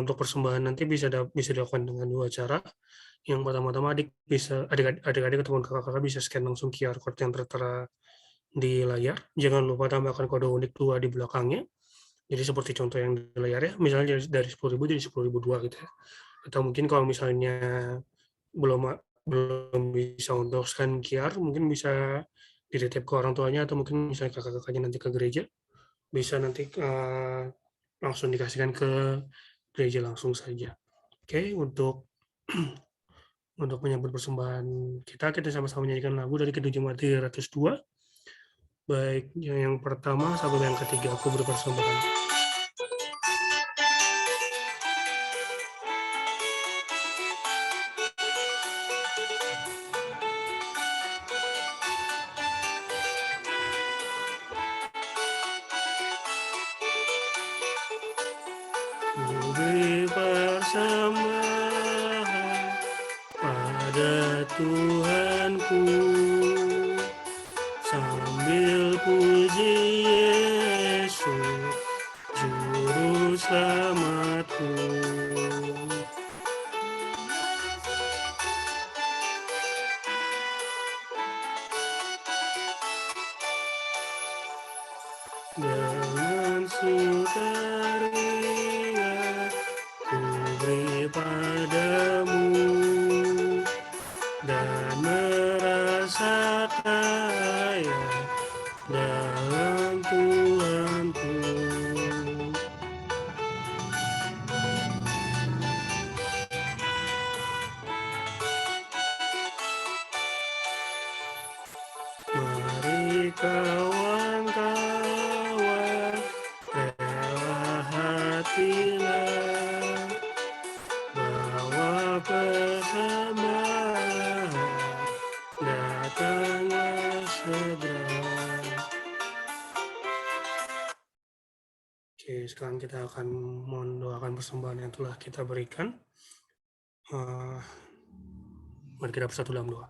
Untuk persembahan nanti bisa dilakukan dengan 2 cara. Yang pertama-tama adik-adik ataupun kakak-kakak bisa scan langsung QR code yang tertera di layar. Jangan lupa tambahkan kode unik 2 di belakangnya. Jadi seperti contoh yang di layar ya, misalnya dari 10.000 jadi 10.002 gitu ya. Atau mungkin kalau misalnya belum bisa untuk scan QR, mungkin bisa dititip ke orang tuanya atau mungkin misalnya kakak-kakaknya nanti ke gereja, bisa nanti langsung dikasihkan ke gereja langsung saja. Oke, untuk menyambut persembahan kita sama-sama menyanyikan lagu dari Kidung Jemaat 302. Baik yang pertama sampai yang ketiga, aku beri persembahan. Beri persembahan pada Tuhanku sambil puji Yesus Juru Selamatku. Dengan sukaria ku beri padamu dan merasa kaya dalam Tuhanku. Mari kawan-kawan, rela hatilah, bawa persembahan, datanglah segera. Oke, sekarang kita akan mendoakan persembahan yang telah kita berikan. Mari kita bersatu dalam doa.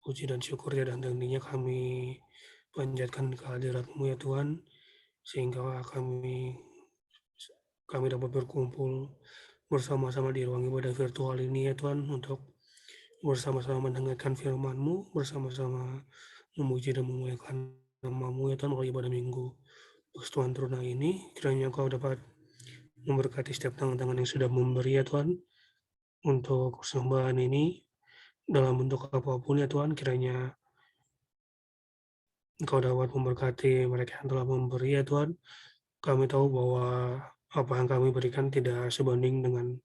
Puji dan syukur ya dan tentunya kami panjatkan kehadirat-Mu ya Tuhan, sehingga kami dapat berkumpul bersama-sama di ruang ibadah virtual ini ya Tuhan, untuk bersama-sama mendengarkan firman-Mu, bersama-sama memuji dan memuliakan nama-Mu ya Tuhan melalui ibadah minggu Persekutuan Teruna ini. Kiranya Kau dapat memberkati setiap tangan-tangan yang sudah memberi ya Tuhan untuk persembahan ini dalam bentuk apapun ya Tuhan. Kiranya Engkau dapat memberkati mereka yang telah memberi ya Tuhan. Kami tahu bahwa apa yang kami berikan tidak sebanding dengan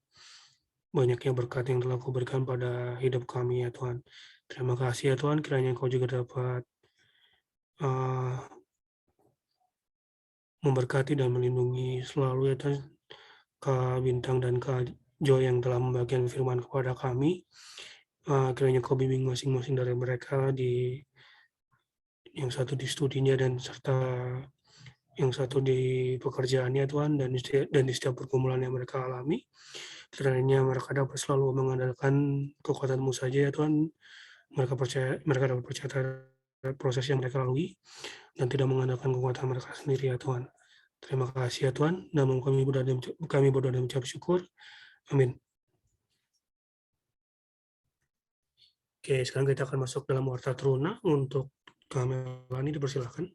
banyaknya berkat yang telah Kau berikan pada hidup kami ya Tuhan. Terima kasih ya Tuhan, kiranya Engkau juga dapat memberkati dan melindungi selalu ya Tuhan Kak Bintang dan Kak Joy yang telah membagikan firman kepada kami. Kiranya Kau bimbing masing-masing dari mereka, yang satu di studinya dan serta yang satu di pekerjaannya Tuhan, dan di setiap pergumulan yang mereka alami. Kiranya mereka dapat selalu mengandalkan kekuatan-Mu saja ya Tuhan. Mereka dapat percaya terhadap proses yang mereka lalui dan tidak mengandalkan kekuatan mereka sendiri ya Tuhan. Terima kasih ya Tuhan. Namun kami berdoa dan mengucap syukur. Amin. Oke, sekarang kita akan masuk dalam warta teruna. Untuk Kak Melani, dipersilakan.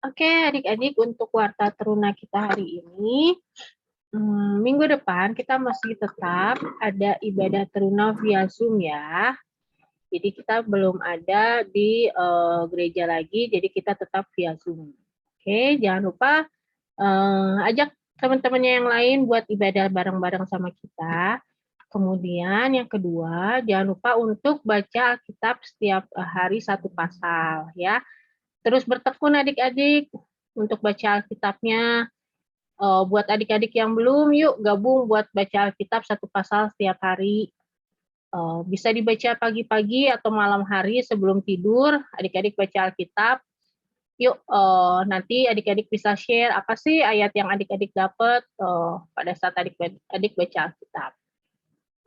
Oke, adik-adik, untuk warta teruna kita hari ini, minggu depan kita masih tetap ada ibadah teruna via Zoom ya. Jadi kita belum ada di gereja lagi, jadi kita tetap via Zoom. Oke, jangan lupa ajak teman-temannya yang lain buat ibadah bareng-bareng sama kita. Kemudian yang kedua, jangan lupa untuk baca Alkitab setiap hari satu pasal ya. Terus bertekun adik-adik untuk baca Alkitabnya. Buat adik-adik yang belum, yuk gabung buat baca Alkitab satu pasal setiap hari. Bisa dibaca pagi-pagi atau malam hari sebelum tidur, adik-adik baca Alkitab. Yuk, nanti adik-adik bisa share apa sih ayat yang adik-adik dapat pada saat adik-adik baca Alkitab.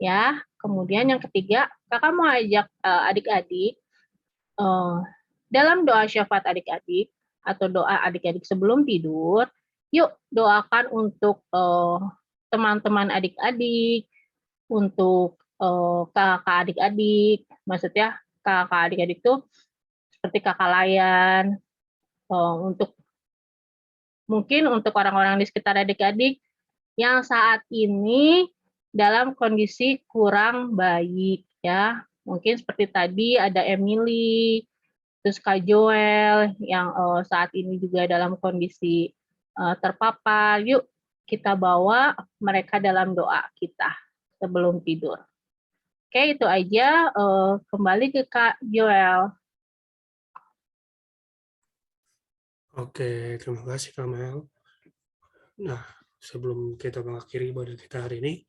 Ya, kemudian yang ketiga, kakak mau ajak adik-adik dalam doa syafaat adik-adik atau doa adik-adik sebelum tidur, yuk doakan untuk teman-teman adik-adik, untuk kakak adik-adik, maksudnya kakak adik-adik tuh seperti kakak Layan, untuk mungkin untuk orang-orang di sekitar adik-adik yang saat ini dalam kondisi kurang baik ya. Mungkin seperti tadi ada Emily, terus Kak Joel yang saat ini juga dalam kondisi terpapar. Yuk kita bawa mereka dalam doa kita sebelum tidur. Oke, itu aja. Kembali ke Kak Joel. Oke, terima kasih Kamel. Nah, sebelum kita mengakhiri ibadah kita hari ini,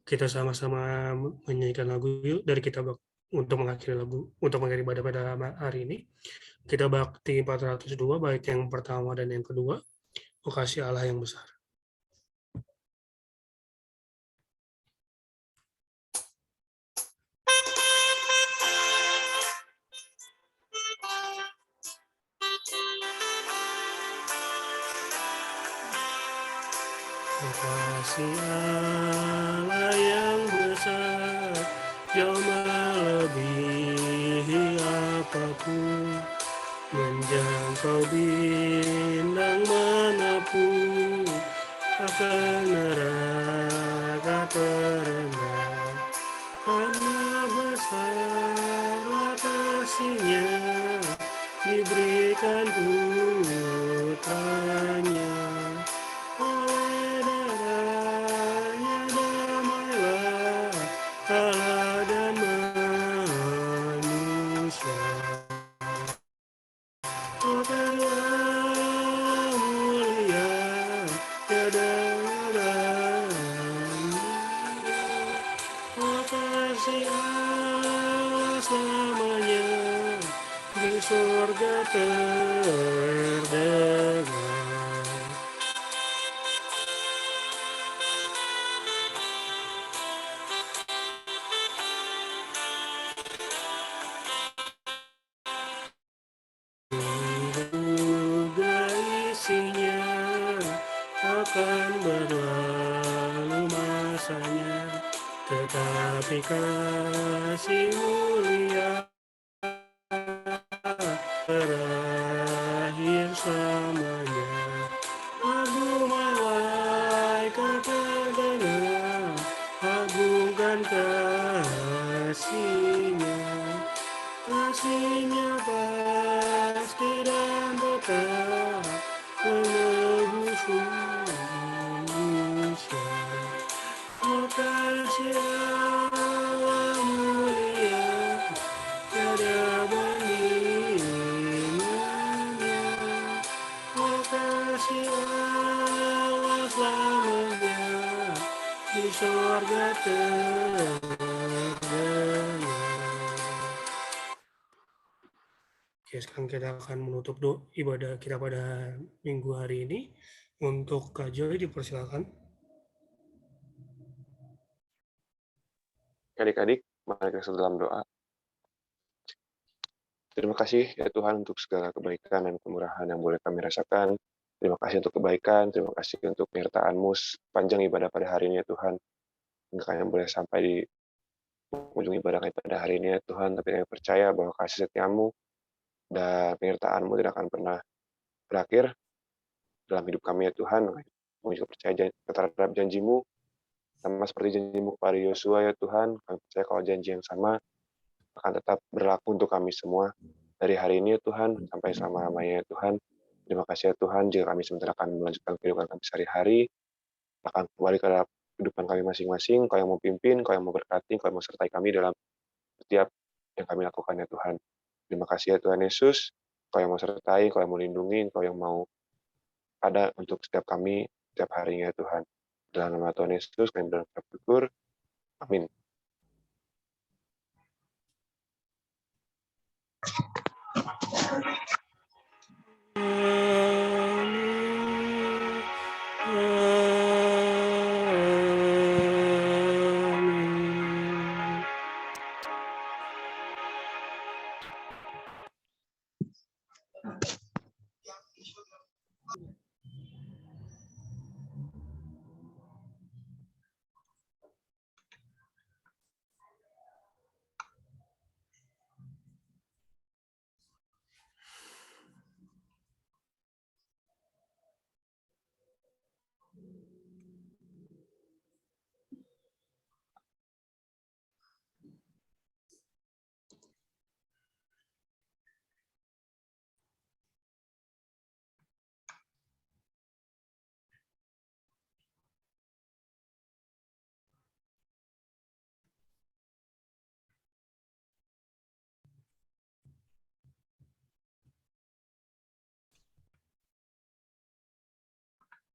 kita sama-sama menyanyikan lagu yuk dari kita untuk mengakhiri ibadah pada hari ini. Kita bakti 402 bait yang pertama dan yang kedua, "O kasih Allah yang besar." O kasih Allah yang besar, jauh melebihi apapun, menjangkau bintang manapun, akan neraka terendah. Karena besarlah kasih-Nya, diberikan putranya. Oleh darahnya damailah Allah dan manusia. Oh Allah mulia, tiada banding. Oh kasih Allah selamanya, di surga terdengar. Juga isinya akan berlalu masanya, tetapi kasih mulia terakhir selamanya. Agung malaikat terdengar, agungkan kasih-Nya. Kasih-Nya pasti dan tetap menebus manusia. Oh kasih Allah mulia, tiada bandingannya. Oh kasih Allah selamanya, di surga terdengar. Oke, sekarang kita akan menutup ibadah kita pada minggu hari ini. Untuk Kak Joy, dipersilakan. Adik-adik, mari kita dalam doa. Terima kasih ya Tuhan untuk segala kebaikan dan kemurahan yang boleh kami rasakan. Terima kasih untuk kebaikan, terima kasih untuk penyertaan-Mu sepanjang ibadah pada hari ini ya Tuhan. Hingga kami boleh sampai di ujung ibadah kami pada hari ini ya Tuhan, tapi kami percaya bahwa kasih setia-Mu dan penyertaan-Mu tidak akan pernah berakhir dalam hidup kami ya Tuhan. Kami juga percaya terhadap janji-Mu, sama seperti janji-Mu kepada Yosua ya Tuhan. Kami percaya kalau janji yang sama akan tetap berlaku untuk kami semua dari hari ini ya Tuhan sampai selama-lamanya ya Tuhan. Terima kasih ya Tuhan jika kami sebentar akan melanjutkan kehidupan kami sehari-hari, akan kembali ke dalam kehidupan kami masing-masing. Kau yang mau pimpin, Kau yang mau berkati, Kau yang mau sertai kami dalam setiap yang kami lakukan ya Tuhan. Terima kasih ya Tuhan Yesus, Kau yang mau sertai, Kau yang mau lindungi, Kau yang mau ada untuk setiap kami setiap harinya ya Tuhan. Dalam nama Tuhan Yesus kami bersyukur. Amin.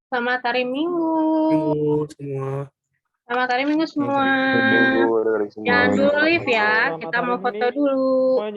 Selamat hari Minggu. Minggu semua. Selamat hari Minggu semua. Minggu, ada semua. Jangan dulu live ya. Selamat Kita hari mau foto Minggu dulu. semuanya.